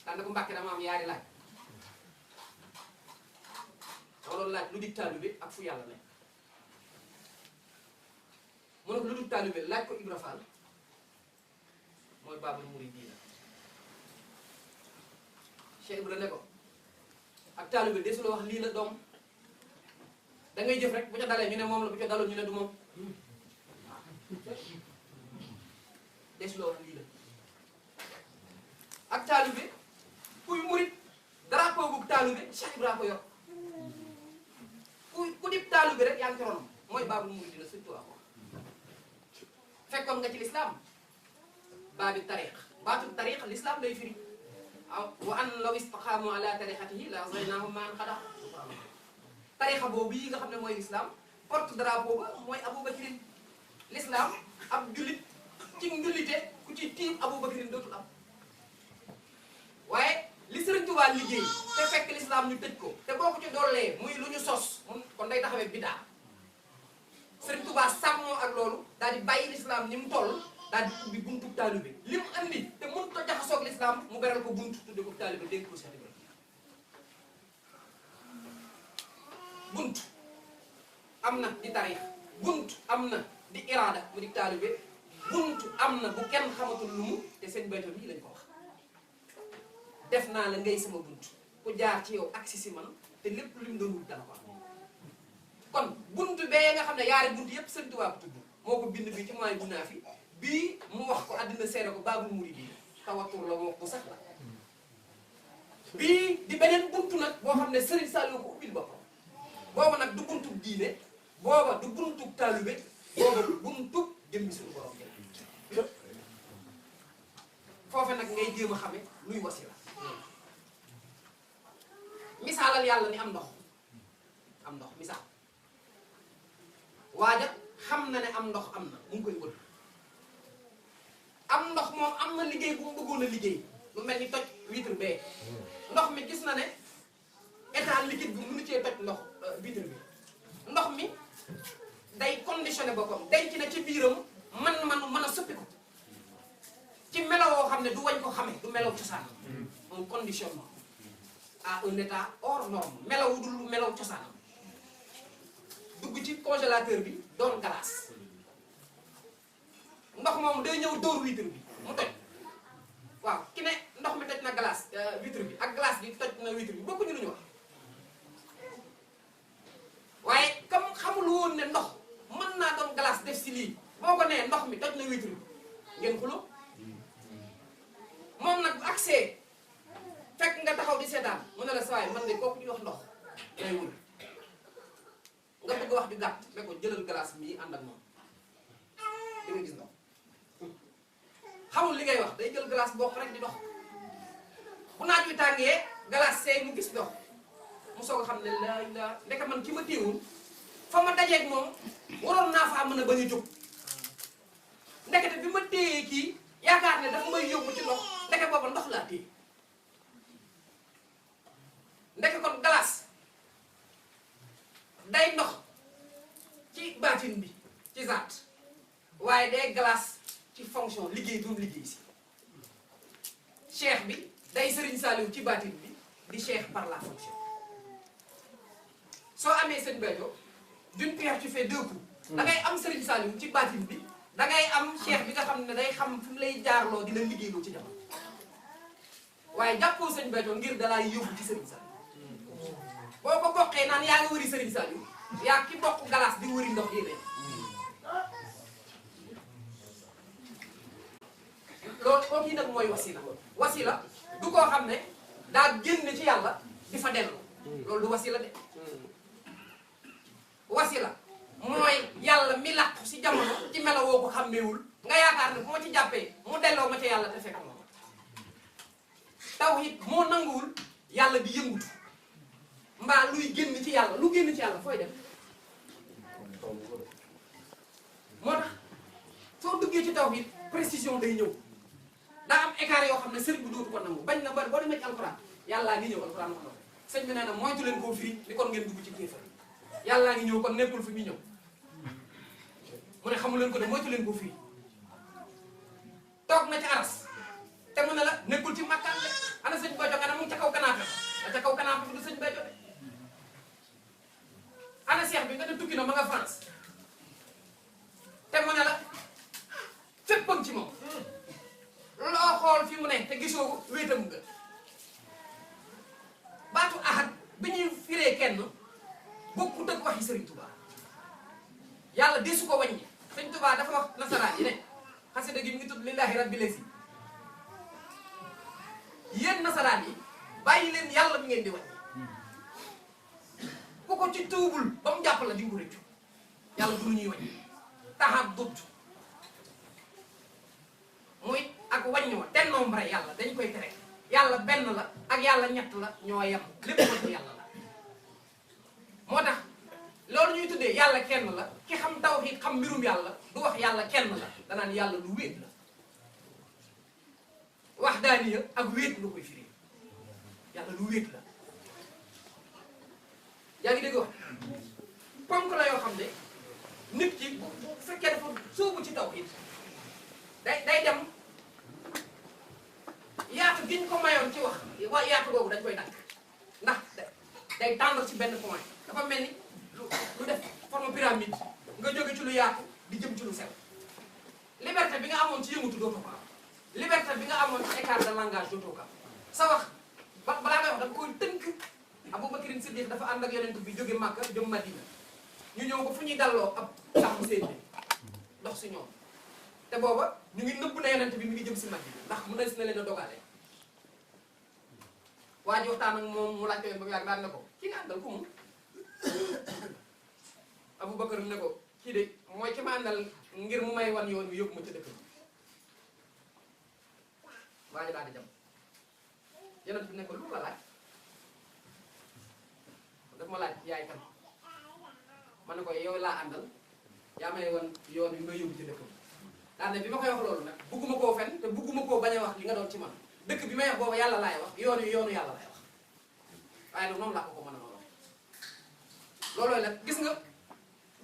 daan na ko Mbàkke dama am yaari laaj dama doon laaj lu dig taalibe ak fu yàlla nekk mu ne ko lu dig taalibe laaj ko Ibra Fall mooy Baabul Muridiina Cheikh Ibra ne ko ak taalibe desu la wax lii la doom da ngay jëf rek bu ca dalee ñu ne moom la bu ca dalul ñu ne du moom desu la wax lii la ak taalibe kuy murit drapeau bu taalibe Cheikh Ibra ko yor ku dib taalibe rek yaa ngi ci ronam mooy Baabul Muridiina surtout wax fekkoon nga ci lislaam baabi tariq baatu tariq lislaam lay firi wa an law istaqaamu ala tariqatihi la asqaynaahum maa'an qadaqa tariqa boobu yi nga xam ne mooy lislaam porte drapeau ba mooy Aboubacrine lislaam ab jullit ci njullite ku ci tiim Aboubacrine dootul am waaye li Sëriñ Tuubaa liggéey te fekk lislaam ñu tëj ko te boo ko ci dollee muy lu ñu sos kon day taxawee bidaa Sëriñ Tuubaa sàmmoo ak loolu daal di bàyyi lislaam ni mu toll daal di ubbi buntu taalibe li mu andi te mënut a jaxasoog lislaam mu beral ko buntu tudde ko taalibe dégg ko Cheikh Ibrahima buntu am na di tarix buntu am na di iraada mu di taalibe buntu am na bu kenn xamatul lu mu te seen bayto nii lañ ko wax def naa la ngay sama buntu ku jaar ci yow agsi si man te lépp lu mu doon wut dana ko am kon buntu bee nga xam ne yaari buntu yépp Sëriñ Tuubaa ko tudd moo ko bind bii ci mooy bu naa fi bii mu wax ko àddina seere ko baabul muriid tawatur la moo ko sax la bii di beneen buntu nag boo xam ne Sëriñ Saliou ko ubbil boppam booba nag du buntu diine booba du buntu taalibe booba du buntu jëmmi suñu borom jël foofe nag ngay jéem a xame luy wasila misaalal yàlla ni am ndox misaal waaja xam na ne am ndox am na mu ngi koy wër am ndox moom am na liggéey bu mu bëggoon a liggéey lu mel ni toj vitre bee ndox mi gis na ne état liquide bi mënu cee toj ndox vitre bi ndox mi day conditionné boppam denc na ci biiram mën a soppi ko ci melaw woo xam ne du wañ ko xame du melaw cosaan un conditionnement à un état hors norme melaw dul melaw cosaanam dugg ci congélateur bi doon glace ndox moom day ñëw dóor vitre bi mu toj waaw ki ne ndox mi toj na glace vitre bi ak glace bi toj na vitre bi bokkuñu lu ñu wax waaye comme xamul woon ne ndox mën naa doon glace def si lii boo ko nee ndox mi toj na vitre bi ngeen xulo moom nag bu accès fekk nga taxaw di seetaan mu ne la sawaay man de kooku ñuy wax ndox lay wul nga bëgg wax ju gàtt ne ko jëlal glace mii ànd ak moom di nga gis ndox xamul li ngay wax day jël glace bokk rek di dox bu naaj wi tàngee glace seey mu gis ndox mu soog a xam ne la ndeke man ki ma téewul fa ma dajeeg moom waroon naa faa mën a bañ a jóg ndekete bi ma téyee kii yaakaar ne dafa may yóbbu ci ndox ndeke booba ndox laa téye ndeke kon glace day ndox ci baatin bi ci zaat waaye day glace ci fonction liggéey doon liggéey si cheikh bi day Sëriñ Saliou ci baatin bi di cheikh par la fonction soo amee sëñ Béthio d'une pierre tu fais deux coups da ngay am Sëriñ Saliou ci baatin bi da ngay am cheikh bi nga xam ne day xam fi mu lay jaarloo dina liggéeyloo ci jamono waaye jàppoo sëñ Béthio ngir dalay yóbbu ci Sëriñ Saliou boo ko bokkee naan yaa ngi wëri Sëriñ Saliou yaa ki bokk galaas di wëri ndox yéene loolu kooku yi nag mooy wasila du koo xam ne daa génn ci yàlla di fa dellu loolu du wasila de wasila mooy yàlla mi làqu si jamono ci melo woo ko xàmmeewul nga yaakaar ne bu ma ci jàppee mu delloo ma ca yàlla te fekk moom tawhid moo nanguwul yàlla di yëngutu mbaa luy génn ci yàlla lu génn ci yàlla fooy dem moo tax soo duggee ci tawhid précision day ñëw daa am écart yoo xam ne sëriñ bi dootu ko nangu bañ na ba boo demee ci alxuraan yàllaa ngi ñëw alxuraan wax na ko sëñ bi nee na moytu leen koo firi ni kon ngeen dugg ci kéefar yàllaa ngi ñëw kon nekkul fi muy ñëw mu ne xamu leen ko de moytu leen koo firi toog na ci aras te mu ne la nekkul ci makkaan de ana sëñ Béthio nga ne mu ngi ca kaw kanaape ba ca kaw kanaape bi du sëñ Béthio de ana seex bi nga ne tukki na ma nga France te mu ne la féppam ci moom loo xool fi mu ne te gisoo ko wéetam nga baatu ahad bi ñuy firee kenn bokkut ak waxi Sëriñ Tuubaa yàlla di su ko wàññi Sëriñ Tuubaa dafa wax nasaraan yi ne xasida gi mu ngi tudd lillahi rabbil lazi yéen nasaraan yi bàyyi leen yàlla mi ngeen di wàññi ku ko ci tuubul ba mu jàpp la di nga ko rëccu yàlla du lu ñuy wàññi taxaat dut muy ak wàññi wa ten nombre yàlla dañ koy tere yàlla benn la ak yàlla ñett la ñoo yem lépp ko yàlla la moo tax loolu ñuy tuddee yàlla kenn la ki xam tawhiid xam mbirum yàlla du wax yàlla kenn la danaan yàlla lu wéet la wahdaaniya ak wéet lu koy firi yàlla lu wéet la yaa ngi dégg wax ponk la yoo xam ne nit ki bu fekkee dafa sóobu ci tawhid day dem yaatu gi ñu ko mayoon ci wax yaatu boobu dañ koy dàkk ndax day tendre ci benn point dafa mel ni lu def forme pyramide nga jóge ci lu yaatu di jëm ci lu sew liberté bi nga amoon ci yëngutu dootoo ko am liberté bi nga amoon ci écart de langage dootoo ko am sa wax balaa ngay wax da nga koy tënk Aboubacrine Siddiq dafa ànd ak yonent bi jóge Màkka jëm Madina ñu ñëw ba fu ñuy dalloo ab sàmm seen bi dox si ñoom te booba ñu ngi nëbb na yonent bi mi ngi jëm si Madina ndax mu ne si na leen a dogale waa ji waxtaan ak moom mu laajte ba mu yàgg daan ne ko kii nga àndal ku mu Aboubacar ne ko kii de mooy ki ma àndal ngir mu may wan yoon wi yóbbu ma ca dëkk waa ji daal di jam yonent bi ne ko lu la laaj daf ma laaj yaay kan ma ne ko yow laa àndal yaa may wan yoon wi may yóbbu ci dëkk daal ne bi ma koy wax loolu nag bugguma koo fen te bugguma koo bañ a wax li nga doon ci man dëkk bi may wax booba yàlla laay wax yoonu yàlla laay wax waaye nag noonu laa ko mën a wax loolooy nag gis nga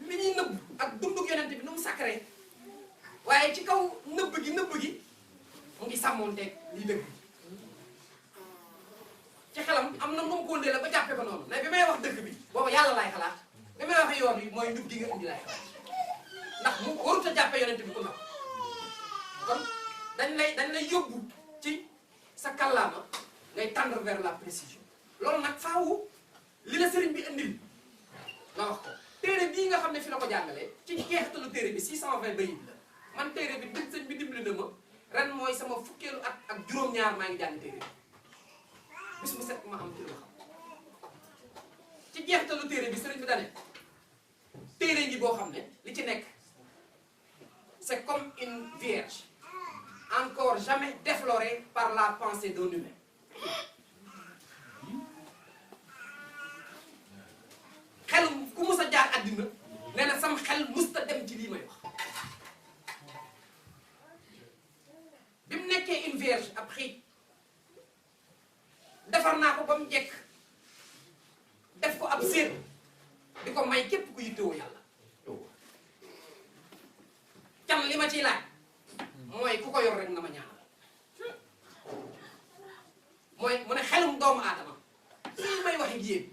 li ñuy nëbb ak dundug yonent bi nu mu sacré waaye ci kaw nëbb gi mu ngi sàmmoonteeg lii dëgg ci xelam am na nu mu ko ndee la ba jàppee ko noonu mais bi may wax dëgg bi booba yàlla laay xalaat bi may wax yoon yi mooy njub gi nga indi laay xalaat ndax mu warut a jàppee yonent bi ku ndaw kon dañ lay yóbbu ci sa kàllaama ngay tendre vers la précision loolu nag faawu li la sëriñ bi indil nga wax ko téere bii nga xam ne fi la ko jàngalee ci jeexitalu téere bi 620 bayit la man téere bi dig sëñ bi dimbali na ma ren mooy sama fukkeelu at ak juróom-ñaar maa ngi jàng téere bi bis bu set ma am ci lu xam ci jeexitalu téere bi sëriñ bi dane téere ngi boo xam ne li ci nekk c'est comme une vierge encore jamais déflorée par la pensée d'un humain xelum ku mus a jaar àddina nee na sam xel musta dem ci lii may wax bi mu nekkee une vierge ab xiit defar naa ko ba mu jekk def ko ab séet di ko may képp ku yittewoo yàlla can li ma ciy laaj mooy ku ko yor rek na ma ñaanal mooy mu ne xelum doomu aadama fii may waxe yéen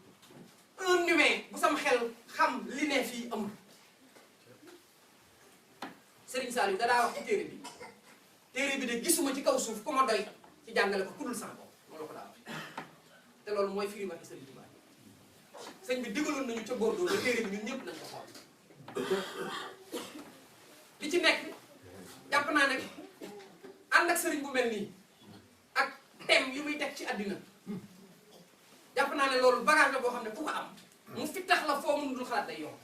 un humain bu sam xel xam li ne fii amul Serigne Saliou dadaa wax ci téere bi de gisuma ci kaw suuf ku ma doy ci jàngale ko ku dul sama bopp moo la ko daa wax te loolu mooy firi waxi Serigne Touba sëñ bi digaloon nañu ca Bordeaux ba téere bi ñun ñëpp nañ ko xool li ci nekk jàpp naa ne ànd ak sëriñ bu mel nii ak thème yu muy teg ci àddina jàpp naa ne loolu bagage la boo xam ne ku ko am mu fi tax la foo mënul xalaat day yomb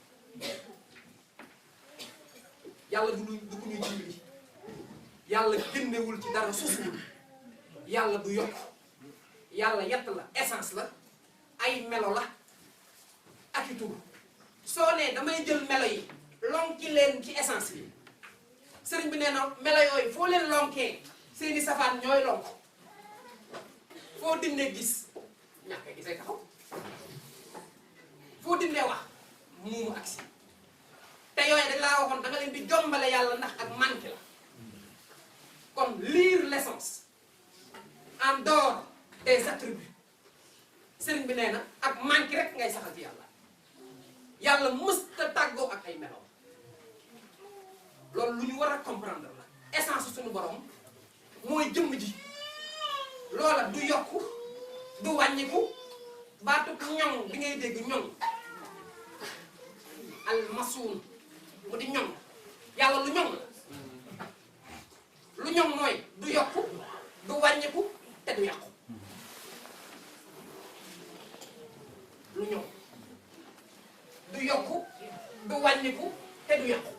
yàlla du ku ñuy dimbali yàlla génnewul ci dara susuwul yàlla du yokk yàlla yett la essence la ay melo la ak i tur soo nee damay jël melo yi lonki leen ci essence bi sëriñ bi nee na melo yooyu foo leen lonkee seeni safaan ñooy lonk foo dindee gis ñàkk a gisay taxaw foo dindee wax muumu agsi te yooyu dañ laa waxoon da nga leen di jombale yàlla ndax ak manqué la kon lire l'essence en dehors des attributs sëriñ bi nee na ak manqué rek ngay saxal ci yàlla mësta tàggoo ak ay melo loolu lu ñu war a comprendre la essence suñu borom mooy jëmm ji loola du yokku du wàññiku baatu ñoŋ bi ngay dégg ñoŋ al masuun mu di ñoŋ yàlla lu ñoŋ la lu ñoŋ mooy du yokku du wàññiku te du yàqu lu ñoŋ du yokku du wàññiku te du yàqu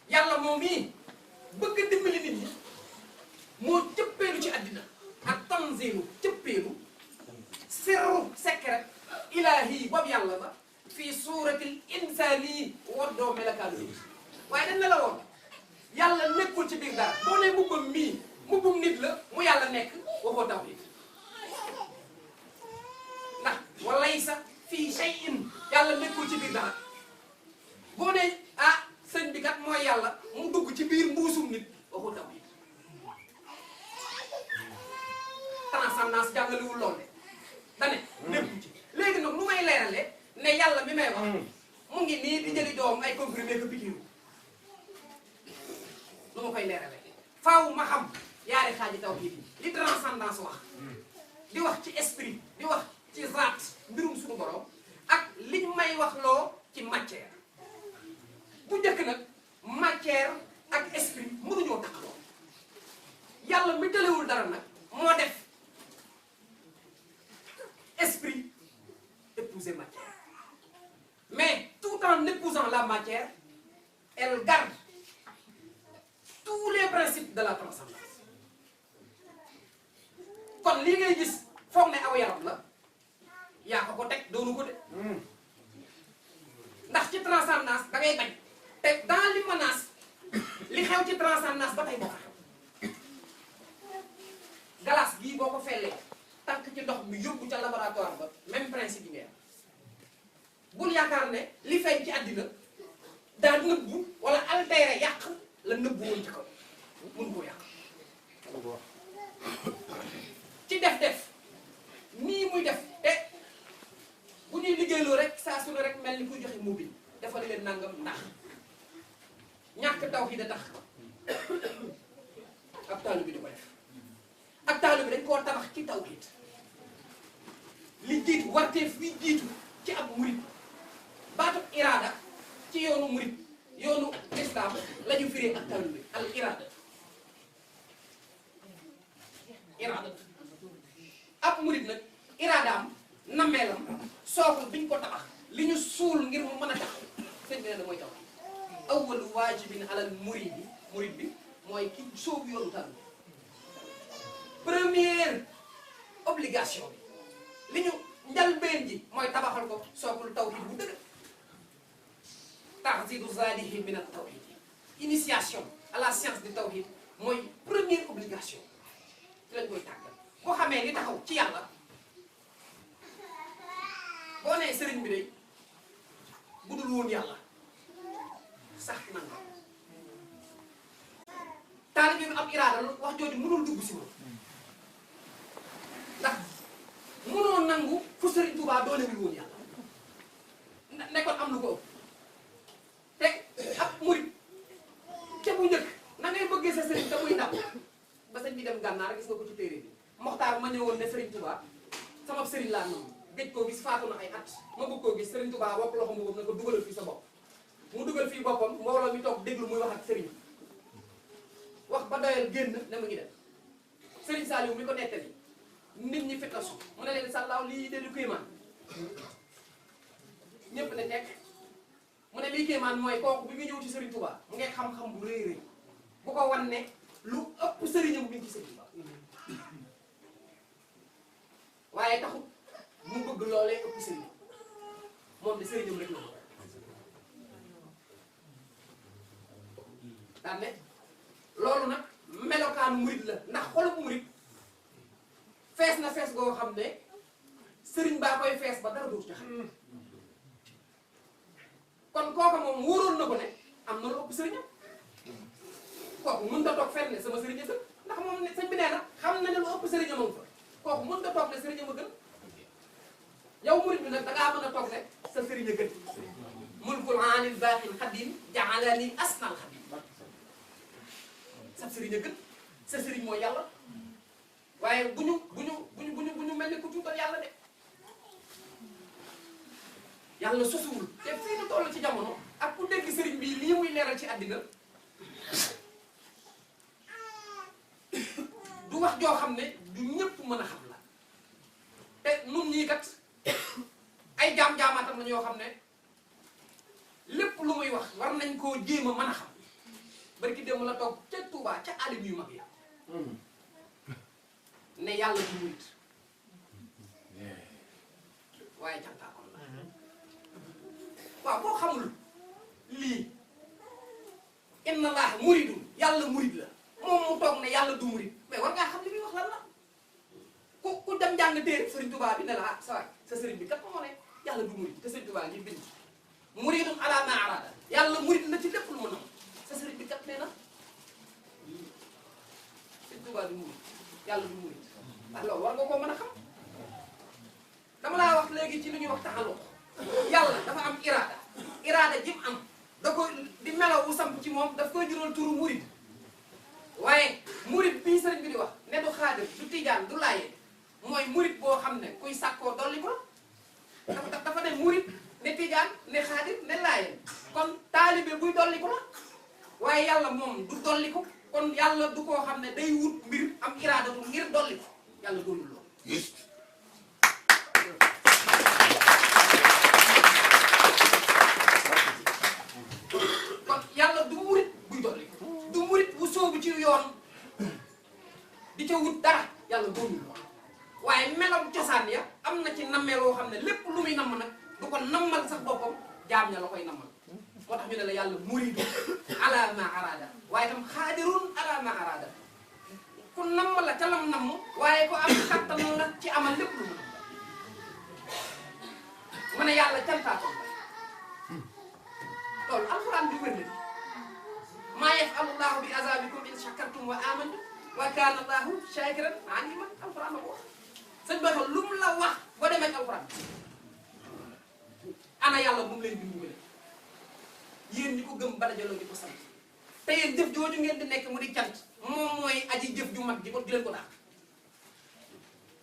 yàlla moom mii bëgg a dimbali nit ñi moo cëppeelu ci àddina ak tanzilu cëppeelu sirru secret ilaahi boobu yàlla ba fii suuratil insaani woddoo melakaanu nit waaye dañ ne la woon yàlla nekkul ci biir dara boo ne mbubbam mii mbubbum nit la mu yàlla nekk waxoo tawhiid ndax walaysa fii shay'in yàlla nekkul ci biir dara boo ne ah sëñ bi kat mooy yàlla mu dugg ci biir mbuusum nit waxu tawhid transcendance jàngaliwul lool de dane nekku ci léegi nag nu may leerale ne yàlla mi may wax mu ngi nii di jëli doom ay comprimé ko pikiru lu ma koy leerale faaw ma xam yaari xaaji tawhid yi li transcendance wax di wax ci esprit di wax ci zaat mbirum suñu borom ak liñ may wax loo ci matière bu njëkk nag matière ak esprit mënuñoo taxaloo yàlla mi tëlewul dara nag moo def esprit épouser matière mais tout en épousant la matière elle garde tous les principes de la transcendance kon lii ngay gis foog ne aw yaram la yaa ko teg doonu ko de ndax ci transcendance da ngay bañ te dans l'immanence li xew ci transcendance ba tey boo ko xew glace gii boo ko fellee tànk ci ndox mi yóbbu ca laboratoire ba même principe yi ngeen bul yaakaar ne li feeñ ci àddina daa nëbbu wala altéré yàq la nëbbu woon ci kaw mun koo yàq ci def nii muy def te bu ñuy liggéeyloo rek saa su ne rek mel ni kuy joxe mobile dafa leen nangam ndax ñàkk tawhid a tax ab taalu bi di ko def ak taalu bi dañ koo tabax ci tawhid li jiitu warteef li jiitu ci ab murit baatu iraada ci yoonu murit yoonu lislaam la ñu firee ak taalu bi al iraada ab murit nag iraadaam nammeelam sookul biñ ko tabax li ñu suul ngir mu mën a tax sëñ bi nee na mooy taw awwalu waajibin alal murid bi mooy ki soobu yoonu tànn première obligation bi li ñu njalbeen ji mooy tabaxal ko sookul tawhid bu dëgg tahzidu zadihi min at tawhid initiation à la science du tawhid mooy première obligation ci lañ koy tàggal boo xamee li taxaw ci yàlla boo nee sëriñ bi de budul woon yàlla sax nanga taalibe bi am iraada wax jooju mënul dugg si moom ndax mënoo nangu fu sëriñ Tuubaa doolewul woon yàlla nekkoon am lu ko ëpp te ab murit ca bu njëkk na ngay bëggee sa sëriñ te muy ndaw ba sëñ bi dem gànnaar gis nga ko ci téere bi Moxtaar ma ñëwoon ne sëriñ Tuubaa sama sëriñ laa noonu géej koo gis faatu na ay at ma bëgg koo gis sëriñ Tuubaa wopp loxo mu ne ko dugalal fii sa bopp mu dugal fii boppam mbooloo mi toog déglu muy wax ak sëriñ wax ba doyal génn ne mu ngi dem sëriñ Saliou mi ko nettali nit ñi fitasu mu ne leen sàllaaw lii de lu kéemaan ñépp ne tekk mu ne lii kéemaan mooy kooku bi nga ñëw ci sëriñ Tuubaa mu ngi xam-xam bu rëy rëy bu ko wan ne lu ëpp sëriñam mi ngi ci sëriñ Tuubaa waaye taxut mu bëgg loolee ëpp sëriñam moom de sëriñam rek la ko daan ne loolu nag melokaanu murit la ndax xolub murit fees na fees goo xam ne sëriñ baa koy fees ba dara dootu ci xam kon kooka moom wóoroon na ko ne am na lu ëpp sëriñam kooku mënut a toog fenn ne sama sëriñ a gën ndax moom ne sëñ bi nee na xam na ne lu ëpp sëriñam a fa kooku mënut a toog ne sëriñam a gën yow murit bi nag dangaa mën a toog ne sa sëriñ a gën mulkul aanil baaxil xadim jaalani asnal xadim sa sëriñ a gën sa sëriñ mooy yàlla waaye bu ñu mel ni ku tuutal yàlla de yàlla sosuwul te fii nu toll ci jamono ak ku dégg sëriñ bi lii muy leeral ci àddina du wax joo xam ne du ñëpp mën a xam la te nun ñii kat ay jaam-jaamaatam la ñoo xam ne lépp lu muy wax war nañ koo jéem a mën a xam barki démb la toog ca Touba ca alim yu mag ya ne yàlla du murit waaye cantaakoon la waaw boo xamul lii inna allah muridun yàlla murit la moom mu toog ne yàlla du murit mais war ngaa xam li muy wax lan la ku dem jàng téere sëriñ Touba bi ne la ah sa waay sa sëriñ bi kat moo ne yàlla du murid te sëñ Tuubaa ngi bind muridun ala ma arada yàlla murid la ci lépp lu mu nam sa sëriñ bi kat nee na sëñ Tuubaa du murid yàlla du murid ndax loolu war nga koo mën a xam dama laa wax léegi ci li ñuy wax taxaloo yàlla dafa am iraada ji mu am da ko di melaw wu samp ci moom daf koy jural turu murid waaye murid bii sëriñ bi di wax ne du xaadir du tijaan du laayee mooy murid boo xam ne kuy sàkkoo dolli ko dafa ne murid ne tijaan ne xaadir ne laayee kon taalibe buy dolli ko la waaye yàlla moom du dolli ko kon yàlla du koo xam ne day wut mbir am iraadatu ngir dolli ko yàlla doonul loolu kon yàlla du murid buy dolli ko du murid bu soobu ci yoon di ca wut dara yàlla doonul loolu waaye melam cosaan ya am na ci nammeeloo xam ne lépp lu muy namm nag du ko nammal sax boppam jaam ña la koy nammal moo tax ñu ne la yàlla muridu ala ma arada waaye tam xaadirun ala ma arada ku namm la ca lam namm waaye ko am kattan la ci amal lépp lu mu namm mu ne yàlla cantaatoon la loolu alxuraan di wér na maa yafalu llahu bi azabikum in shakartum wa amantum wa kaana allahu shakiran aliman alxuraan la ko wax sëñ Ba lu mu la wax boo demee ci alxuraan ana yàlla bu mu leen dimbali yéen ñi ko gëm ba dajaloo di ko sant te yéen jëf jooju ngeen di nekk mu di cant moom mooy aji jëf ju mag ji ko di leen ko daax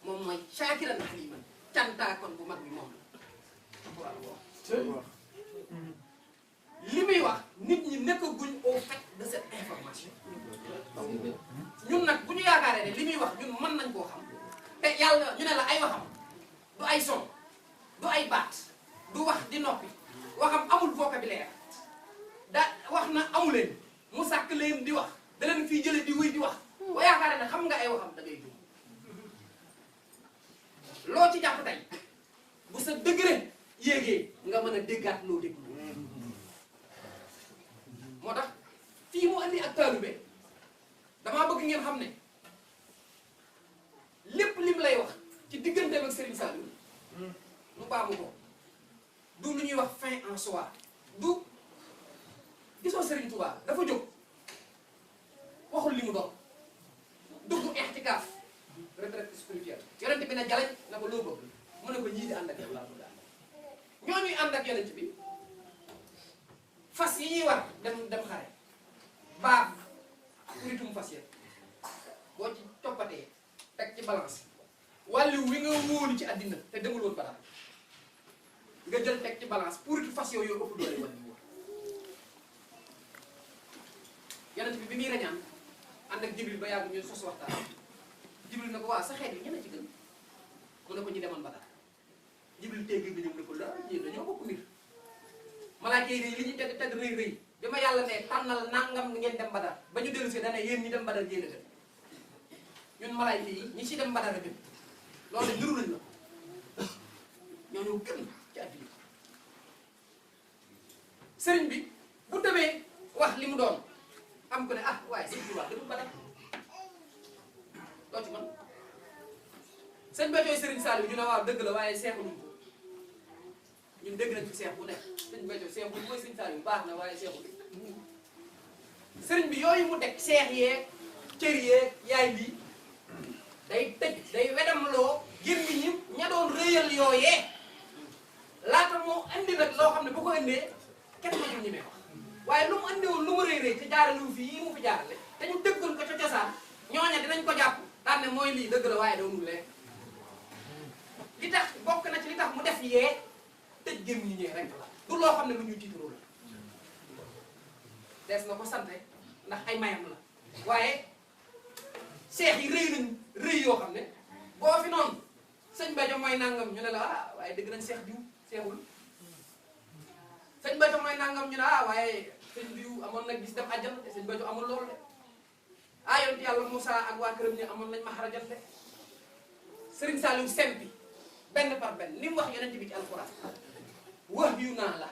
moom mooy shakiran aliman cantaa kon bu mag bi moom la li muy wax nit ñi nekkaguñ au fait de cette information ñun nag bu ñu yaakaaree ne li muy wax ñun mën nañ koo xam te yàlla ñu ne la ay waxam du ay son du ay baat du wax di noppi waxam amul vocabulaire da wax na amuleen mu sàkk leen di wax da leen fii jële di wéy di wax boo yaakaaree ne xam nga ay waxam da ngay jum loo ci jàpp tey bu sa degré yéegee nga mën a déggaat loo déglu moo tax fii mu andi ak taalube damaa bëgg ngeen xam ne lépp lim lay wax ci digganteem ak Serigne Saliou mu baamu ko du lu ñuy wax fin en soi du gisoo Serigne Touba dafa jóg waxul li mu doon dugg ixtikaaf retraite spirituelle yonent bi ne jaleñ na ko loo bëgg mu ne ko ñii di ànd ak yow laa bëgg ñooñuy ànd ak yonent bi fas yi ñuy war dem xare baax kuritum fas ya boo ci toppatee teg ci balance wàllu wi nga wóolu ci àddina te demul woon balaa nga jël teg ci balance puritu fas yooyu ëpp doole wàllu wi yonent bi muy rañaan ànd ak Jibril ba yàgg ñu sos waxtaan Jibril na ko waa sa xeet yi ñeneen ci gën mu ne ko ñu demoon Badar Jibril tey bi ñëw ne ko la yéen dañoo bokk mbir malaaka yi li ñu teg rëy rëy bi ma yàlla ne tànnal nangam ngeen dem Badar ba ñu dellu si dana yéen ñi dem Badar jéem a dem ñun malaaka yi ñi ci dem Badar a gën loolu de niru nañ la ñoo gën ci àddina sëriñ bi bu demee wax li mu doon am ko ne ah waaye sëñ bi wax demul Badar doo ci man sëñ Béthio Serigne Saliou ñu ne waaw dëgg la waaye seexuluñ ko ñun dégg nañ fi seex bu nekk sëñ Béthio seexul mooy sëñ Saliou baax na waaye seexul sëriñ bi yooyu mu teg seex yeeg cër yeeg yaay lii day tëj day wedamloo gémmiñ ñi ña doon rëyal yooyee laata moo indi nag loo xam ne bu ko indee kenn ma ñu ñemee wax waaye lu mu indiwoon lu mu rëy rëy te jaarale wu fi yii mu fi jaarale te ñu dëggoon ko ca cosaan ñooña dinañ ko jàpp daan ne mooy lii dëgg la waaye doonul lee li tax bokk na ci li tax mu def yee tëj gémmiñ ñi rek la du loo xam ne lu ñuy tiitaroo la des na ko sante ndax ay mayam la waaye seex yi rëy nañ rëy yoo xam ne boo fi noonu sëñ Béthio mooy nangam ñu ne la ah waaye dëgg nañ seex diw seexul sëñ Béthio mooy nangam ñu ne ah waaye sëñ diw amoon na gis dem àjjana te sëñ Béthio amul loolu de ah yonent yàlla Moussa ak waa këram ñu amoon nañ maxarajan de Serigne Saliou sempi benn par benn li mu wax yonent bi ci alxuraan wax yu naa la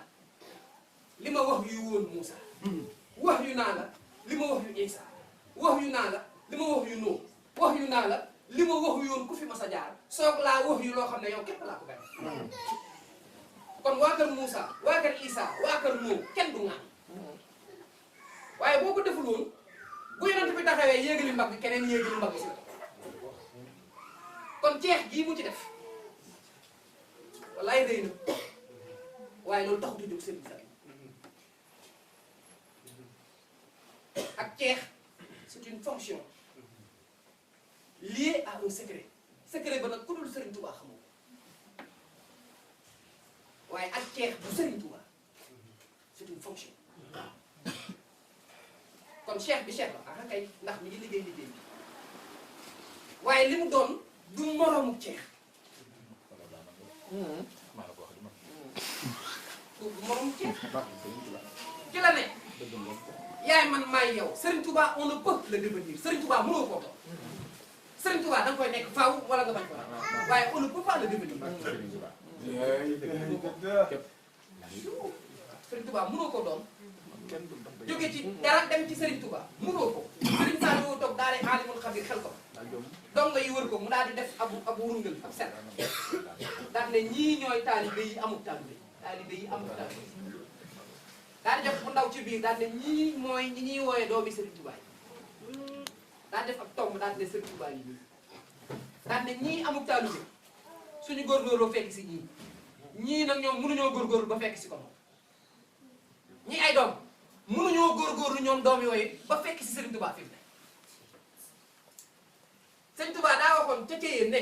li ma wax yu woon Moussa wax yu naa la li ma wax yu Isa wax yu naa la li ma wax yu Nuux wax yu naa la li ma wax yu yoon ku fi mas a jaar soog laa wax yu loo xam ne yow képp laa ko benn kon waa kër Moussa waa kër Issa waa kër Nuux kenn du ŋaan waaye boo ko deful woon bu yonent bi taxawee yéegali mbagg keneen yéegali mbagg si la kon ceex gii mu ci def wallaay rëy na waaye loolu taxut a jóg seen bisaab ak ceex c'est une fonction liée à un secret ba nag ku dul Serigne Touba xamoo waaye ak ceex bu Serigne Touba c'est une fonction kon cheikh bi cheikh la ah kay ndax mi ngi liggéey bi waaye li mu doon du moroomu ceex du moroomu ceex ci la ne yaay man maay yow Serigne Touba on ne peut le devenir Serigne Touba mënoo koo doon Serigne Touba da nga koy nekk faaw wala nga bañ ko waaye on ne peut pas le devenir Serigne Touba mënoo koo doon jóge ci dara dem ci Serigne Touba mënoo ko Serigne Saliou toog daal di alimul xabir xel ko donga yi wër ko mu daal di def abu wurngël ab set daal ne ñii ñooy taalibe yi amul taalibe yi amul taalibe daal di def bu ndaw ci biir daal ne ñii mooy ñi ñuy wooyee doomi Serigne Touba yi daal def ab tomb daal ne Serigne Touba yi daal ne ñii amul taalibe suñu góorgóorloo fekk si ñii nag ñoom mënuñoo góorgóorlu ba fekk si ko moom ñii ay doom mënuñoo góorgóorlu ñoom doom yooyu ba fekk si Serigne Touba fi mu ne Serigne Touba daa waxoon ca yéen ne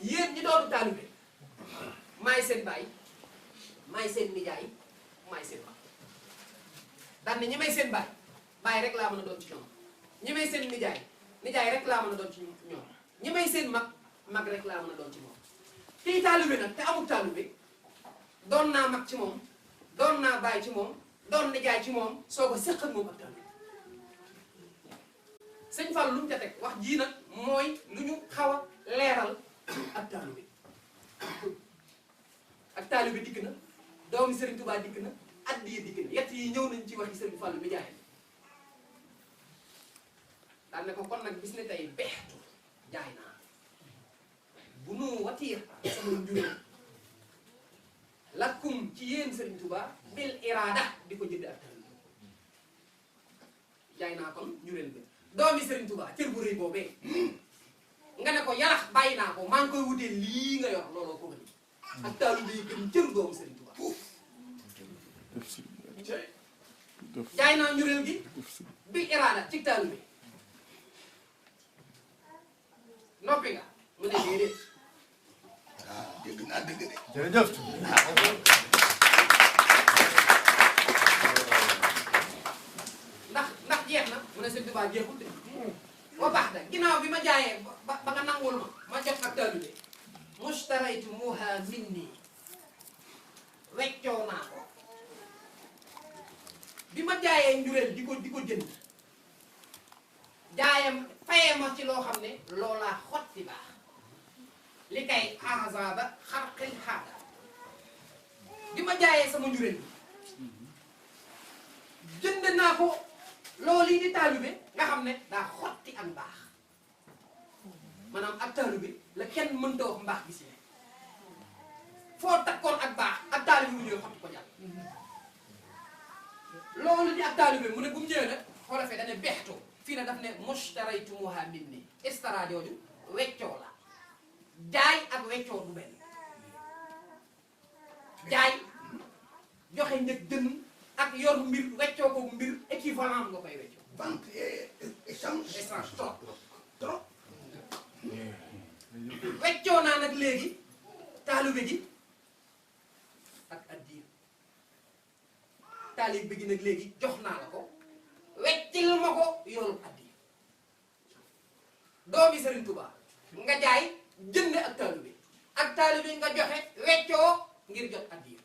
yéen ñi doonu taalibe maay seen baay maay seen nijaay maay seen mag daan ne ñi may seen baay rek laa mën a doon ci ñoom ñi may seen nijaay rek laa mën a doon ci ñoom ñi may seen mag rek laa mën a doon ci moom kii taalibe nag te amul taalibe doon naa mag ci moom doon naa baay ci moom doon nijaay ci moom soo ko séq ak moom ak taalibe sëñ Fall lu mu ca teg wax jii nag mooy lu ñu xaw a leeral ak taalibe dikk na doomi Serigne Touba dikk na addiya dikk na yett yi ñëw nañ ci waxi Serigne Fall mi jaay daal ne ko kon nag bis ne tey beextu jaay naa bu nu watiir sama njureel lakkum ci yéen Serigne Touba bil iraada di ko jënd ak taalibe jaay naa kon njureel bi doomi Serigne Touba cër bu rëy boobee nga ne ko yarax bàyyi naa ko maa ngi koy wutee lii nga yor looloo ko gën ak taalibe yi gën cër doomu Serigne Touba jaay naa njureel gi bil iraada ci taalibe noppi nga mu ne déedéet dégg naa dégg de. jërëjëf. ndax jeex na mu ne Serigne Touba jeexul de ba baax da ginnaaw bi ma jaayee ba nga nangul ma jot ak taalibe mustaraytu muha minni weccoo naa ko bi ma jaayee njureel di ko jënd jaayam fayee ma ci loo xam ne loolaa xotti baax li kay ahzaba xarqil xaada bi ma jaayee sama njureel jënd naa ko loolu yi di taalibe nga xam ne daa xotti ak mbaax maanaam ak taalibe la kenn mënta wax mbaax gi si ne foo takkoon ak baax ak taalibe mu ñëwee xotti ko jàll loolu di ak taalibe mu ne bu mu ñëwee nag xoolafee dane beextoo fii na daf ne mustaraytumuha minni istara jooju weccoo la jaay ak weccoo du benn jaay joxe njëg dënn ak yor mbir weccoo ko mbir équivalent nga koy weccoo vente et échange. échange trop trop. weccoo naa nag léegi taalibe gi ak addiya taalibe gi nag léegi jox naa la ko weccil ma ko yoolu addiya doomi Serigne Touba nga jaay jënd ak taalibe nga joxe weccoo ngir jot addiya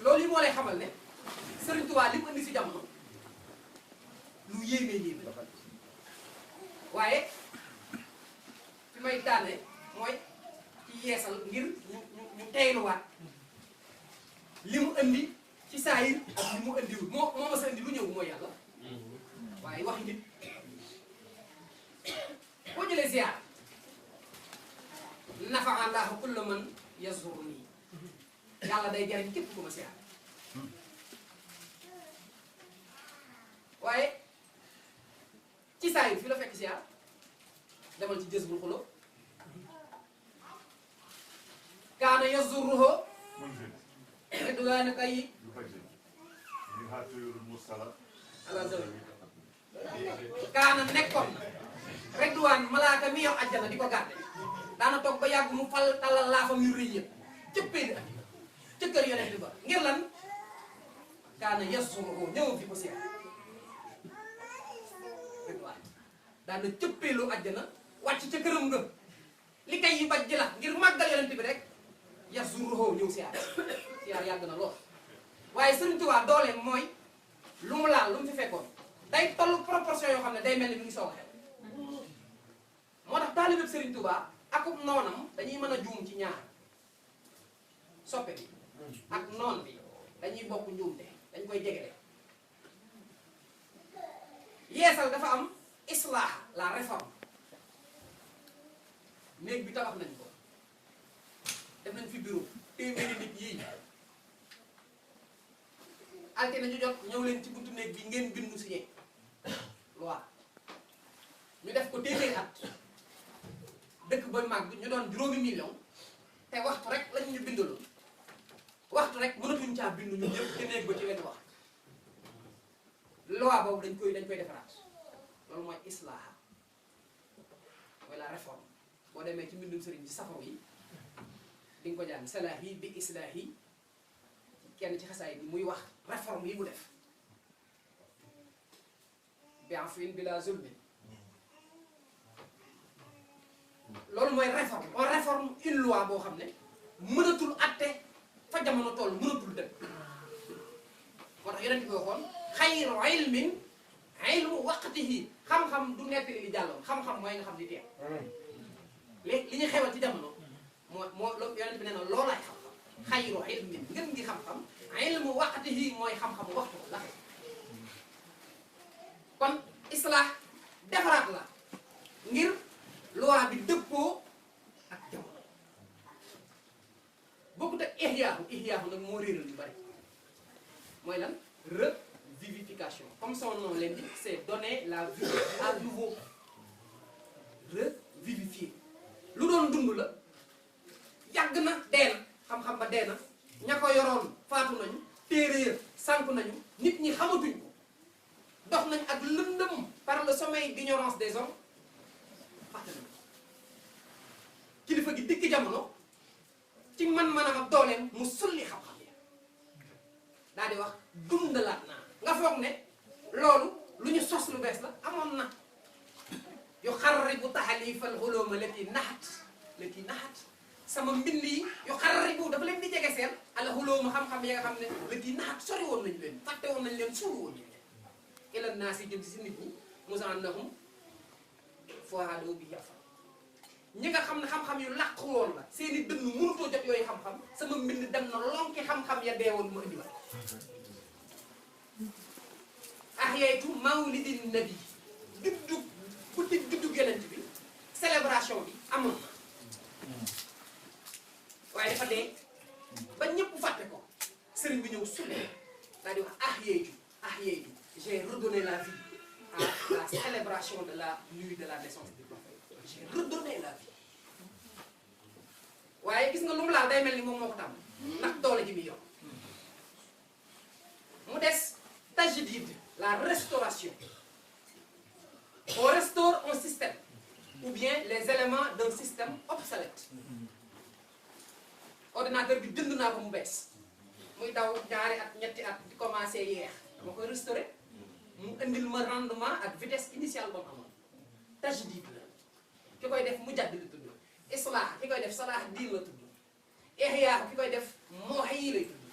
loolu yi moo lay xamal ne Serigne Touba li mu indi si jamono lu yéeme waaye fi may daane mooy ci yeesal ngir ñu teyluwaat li mu indi ci saayir ak li mu andiwul moo ma sa indi lu ñëw mooy yàlla waaye waxi nit boo jëlee ziar nafa allahu kulla man yazuru nii yàlla day jariñ képp ku ma ziar waaye ci saayir fii la fekk ziar demal ci jës bul xulo kaana yazuruhu ridwaana kay ala zawi kaana nekkoon na ridwaan malaaka mi yor àjjana di ko gàdde daana toog ba yàgg mu fal talal laafam yu rëy yëpp cëppee di andi ca kër yonent bi ba ngir lan kaana yazuruhu ñëw fi ko siyaar ridwaan daana cëppeelu àjjana wàcc ca këram nga li kay yi baj ji la ngir màggal yonent bi rek yazuruhu ñëw siyaar siyaar yàgg na lool waaye Sëriñ Tuubaa dooleem mooy lu mu laal lu mu fi fekkoon day tollu proportion yoo xam ne day mel ni mi ngi soog a xew moo tax taalibe Sëriñ Tuubaa akub noonam dañuy mën a juum ci ñaar soppe bi ak noon bi dañuy bokk njuumte dañ koy jegele yeesal dafa am islah la réforme néeg bi tabax nañ ko def nañ fi bureau téeméeri nit yii altine ñu jot ñëw leen ci buntu néeg bi ngeen bindu signé loi ñu def ko téeméeri at dëkk ba màgg ñu doon 5 millions te waxtu rek lañ ñu bindaloon waxtu rek mënatuñ caa bindu ñu ñëpp te néeg ba ci wenn wax loi boobu dañ koy defaraat loolu mooy islaha mooy la réforme boo demee ci mbindum sëriñ ci safaw yi di nga ko jàng salaahi bi islaahi kenn ci xasaay bi muy wax réforme yi mu def bi afwin bila zulmin loolu mooy réforme on réforme une loi boo xam ne mënatul atte fa jamono toll mënatul dem moo tax yonent bi waxoon xayru ilmin ilmu waqtihi xam-xam du nekk li jàlloon xam-xam mooy nga xam di teew léegi li ñuy xewal ci jamono moo yonent bi nee na loolaay xam-xam xayru ilmin ngën ngi xam-xam ilmu waqtihi mooy xam-xam waxtu la kon islah defaraat la ngir loi bi dëppoo ak jamono bokkut ak ihyaahu nag moo réeral yu bari mooy lan revivification comme son nom l'indique c'est donner la vie à nouveau revivifier lu doon dund la yàgg na dee na xam-xam ba dee na ña ko yoroon faatu nañu téere ya sànku nañu nit ñi xamatuñ ko dox nañ ak lëndëm par le sommeil d'ignorance des hommes fàtte nañu kilifa gi dikk jamono ci man-manam ak dooleem mu sulli xam-xam yi daal di wax dundalaat naa nga foog ne loolu lu ñu sos lu bees la amoon na yu xarribu taxalifal xulóoma lati naxat sama mbind yi yu xarribu dafa leen di jege seen ala xulóoma xam-xam ya nga xam ne lati naxat sori woon nañu leen fàtte woon nañu leen suul woon nañu leen ilan naa si jëm si nit ñi musannahum fuhaadu bi yafa ñi nga xam ne xam-xam yu làq woon la seeni dënn mënutoo jot yooyu xam-xam sama mbind dem na lonki xam-xam ya deewoon ma indiwaat ahyaytu mawlidin nabi juddu yonent bi célébration bi amoon na waaye dafa dee ba ñëpp fàtte ko sëriñ bi ñëw sulle daal di wax ahyaytu j'ai redonné la vie à la célébration de la nuit de la naissance du prophète j'ai redonné la vie waaye gis nga lu mu laal day mel ni moom moo ko tàmm ndax doole ji muy yor mu des tajdid la restauration on restaure un système ou bien les éléments d'un système obsolète ordinateur bi jënd naa ko mu bees muy daw ñaari at ñetti at di commencé yeex dama koy restaurer mu indil ma rendement ak vitesse initiale ba mu amoon tajdid la ki koy def mujaddid la tudd islah ki koy def salah diin la tudd ihya ki koy def muhyi lay tudd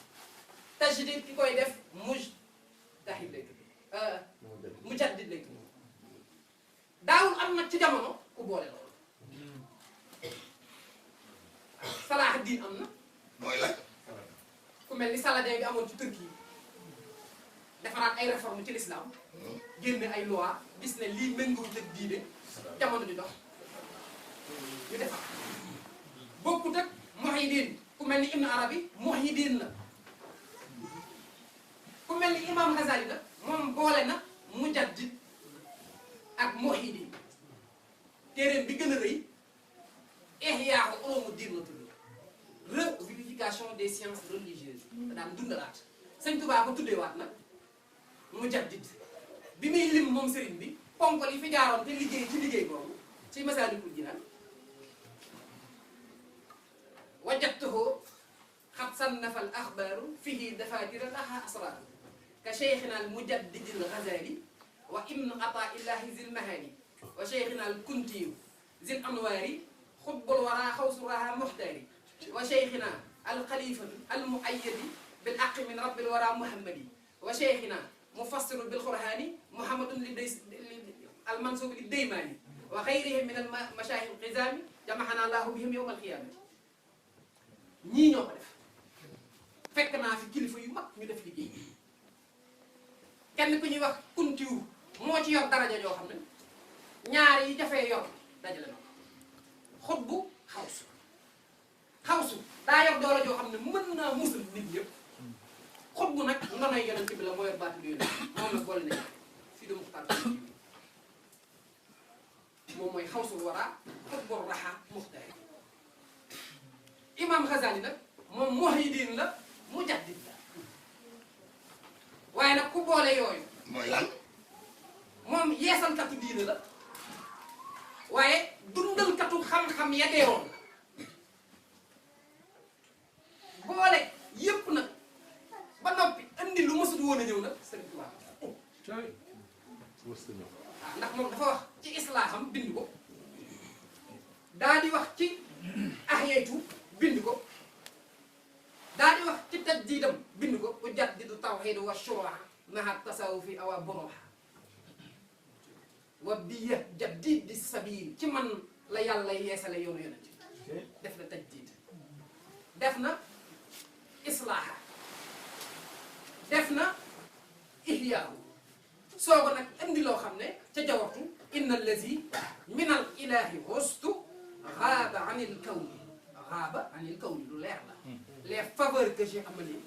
tajdid ki koy def mujtahid lay tudd mujaddid lay tudd daawul am nag ci jamono ku boole loolu salah diin am na mooy lan ku mel ni Saladin bi amoon ci Turquie defaat ay réforme ci l'islam génne ay loi gis ne lii méngoowut ak diine jamono di dox ñu defar bokkut ak muhyiddin ku mel ni Ibn Arabi muhyiddin la ku mel ni Imam Ghazali la moom boole na mujaddid ak muhyiddin téeréem bi gën a rëy Ihya Ulumuddin la tudd revivification des sciences religieuses da daan dundalaat Sëñ Tuubaa ko tuddeewaat nag mujaddid bi muy lim moom sëriñ bi ponk li fi jaaroon te liggéey ci liggéey boobu ci Masaalikul Jinaan wajadtuhu qad sannafa al axbaaru fihi dafaatira laha asraar ka cheikhina al mujaddid al Ghazali wa ibnu Ataa'illahi zil Mahaani wa cheikhina al Kuntiyu zil Anwaari xutbul waraa xawsu raha muxtaari wa cheikhina al xalifatu al muayyadi bil aqi min rabbil waraa muhammadi wa cheikhina mufassiru bil qur'aani muhammadun li day al mansuub li daymaani wa xayrihim min al mashaayix al qizaami jamaxana allahu bihim yowma al qiyaamati ñii ñoo ko def fekk naa fi kilifa yu mag ñu def liggéey kenn ku ñuy wax kuntiwu moo ci yor daraja joo xam ne ñaar yi jafee yor dajale na xutbu xawsu daa yor doole joo xam ne mën naa musal nit ñëpp xutbu nag ndonoy yonent bi la moo yor baatu bi yonent moom la boole nañ fii de muxtaar moom mooy xawsul waraa xutbu raxa muxtaar Imam Ghazali nag moom muhyiddin la mujaddid la waaye nag ku boole yooyu mooy lan moom yeesalkatu diine la waaye dundalkatu xam-xam ya deewoon boole yépp nag ba noppi andi lu mësul woon a ñëw nag Sëriñ Tuubaa waaw ndax moom dafa wax ci islaaxam bind ko daa di wax ci ahyaytu bind ko daa di wax ci tajdiidam bind ko ujaddidu tawxiid wa shuraa maha tasawufi awa boroxa wa biya jaddiid di sabiil ci man la yàlla yeesale yoonu yonent def na tajdiid def na islaaha def na ihyaahu sooga nag indi loo xam ne ca jawartu inna allazi min al ilahi hustu xaaba anil kawni xaaba anil kawni lu leer la les faveurs que j'ai amenées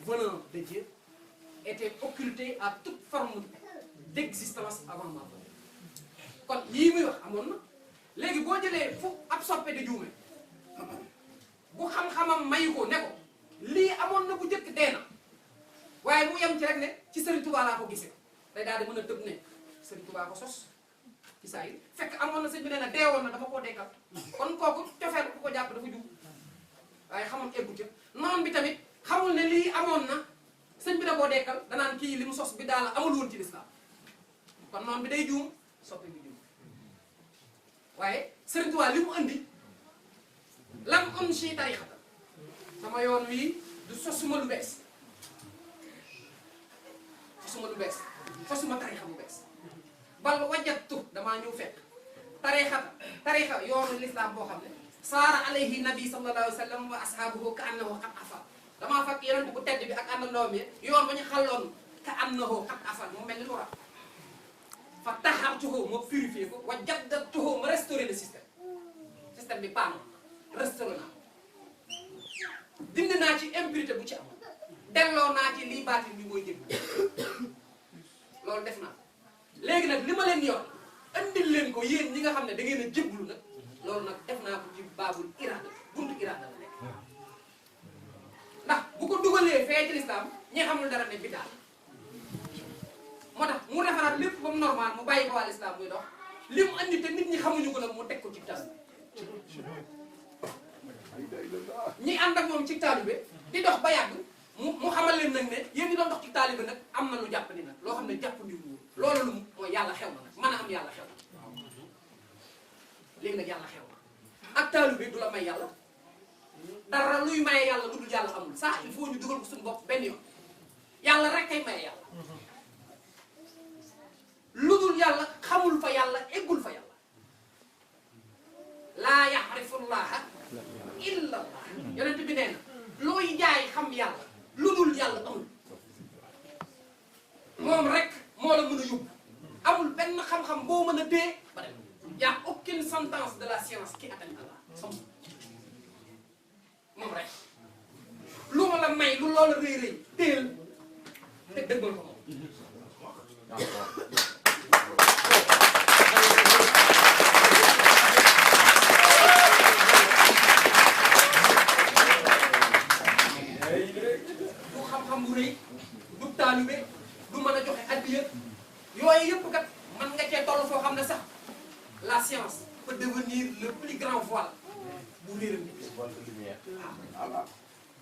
venant de Dieu étaient occultées à toute forme d'existence avant ma venue kon lii muy wax amoon na léegi boo jëlee fu ab soppe di juume bu xam-xamam mayu ko ne ko lii amoon na bu njëkk dee na waaye mu yem ci rek ne ci Serigne Touba laa ko gisee day daal di mën a tëb ne Serigne Touba ko sos ci saa yi fekk amoon na sëñ bi nee na deewoon na dama koo dekkal kon kooku cofeel ku ko jàpp dafa jug waaye xamul eggu ca noon bi tamit xamul ne lii amoon na sëñ bi da koo dekkal danaan kii li mu sos bi daal amul woon ci lislaam kon noon bi day juum soppe bi juum waaye Serigne Touba li mu andi lam un si tarixata sama yoon wii du sosuma lu bees sosuma lu bees sosuma tarixa bu bees bal wajattu damaa ñëw fekk tarixa yoonu lislaam boo xam ne saara alayhi nabi sallallahu alayhi wa sallam wa ashaabuhu ka annahu qad afal damaa fekk yonent bu tedd bi ak àndandoom yi yoon ba ñu xalloon ka annahu qad afal mu mel ni lu rab fa taxartuhu ma purifié ko wa jaddatuhu ma restauré le système bi paano restauré naa dindi naa ci impurité bu ci am delloo naa ci lii baatin bi mooy jëg loolu def naa léegi nag li ma leen yor andil leen ko yéen ñi nga xam ne da ngeen a jéblu nag loolu nag def naa ko ci baabul iraada buntu iraada la nekk ndax bu ko dugalee fee ci lislaam ñi xamul dara ne biddaa moo tax mu defaraat lépp ba mu normal mu bàyyi ko waa lislaam muy dox li mu andi te nit ñi xamuñu ko nag mu teg ko ci taal ñi ànd ak moom ci taalibe di dox ba yàgg mu xamal leen nag ne yéen ñi doon dox ci taalibe nag am na lu jàpp ni nag loo xam ne jàpp ni wu loolu lu mooy yàlla xew na nag mën a am yàlla xew na léegi nag yàlla xew na ak taalibe du la may yàlla dara luy maye yàlla lu dul yàlla amul ça il faut ñu dugal ko suñu bopp benn yoon yàlla rek kay maye yàlla lu dul yàlla xamul fa yàlla eggul fa yàlla laa yaxrifullaha illa allah yonent bi nee na looy jaay xam yàlla lu dul yàlla amul benn xam-xam boo mën a téye ba dem y a aucune sentence de la science qui atteint Allah moom rek lu ma la may lu loola rëy rëy téel te dëggal ko moom du xam-xam bu rëy du taalibe du mën a joxe addiya yooyu yëpp kat man nga cee toll foo xam ne sax la science peut devenir le plus grand voile bu réeram nit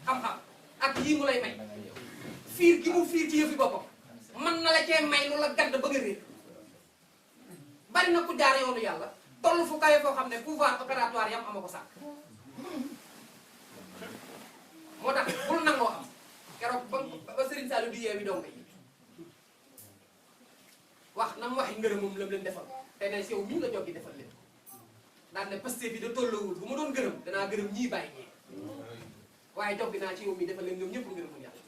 xam-xam ak yii mu lay may fiir gi mu fiir ci yëfi boppam man na la cee may lu la gadd bëgg a réer bari na ku jaar yoonu yàlla toll fu kawe foo xam ne pouvoir opératoire yam ama ko sàkk moo tax bul nangoo am keroog ba Serigne Saliou di yeewi donga yi wax na mu waxi ngërëm moom lam leen defal te ne si yow mii la joggi defal leen daan ne Pastef bi da tolloowul bu ma doon gërëm danaa gërëm ñii bàyyi ñee waaye joggi naa ci yow mii defal leen ñoom ñëpp ngërëmul yàlla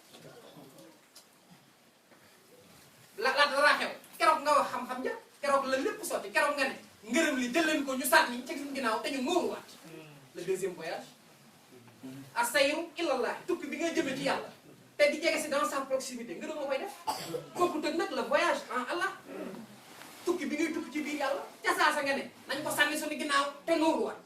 la dara xew keroog nga wax xam-xam ja keroog la lépp sotti keroog nga ne ngërëm li jël leen ko ñu sànni ci ginnaaw te ñu móoruwaat le deuxième voyage as-sayru ilallah tukki bi ngay jëmee ci yàlla te di jege si dans sa proximité ngërëm moo koy def kooku tëg nag le voyage en Allah tukki bi ngay tukki ci biir yàlla ca saasa nga ne nañ ko sànni suñu ginnaaw te nóoruwaat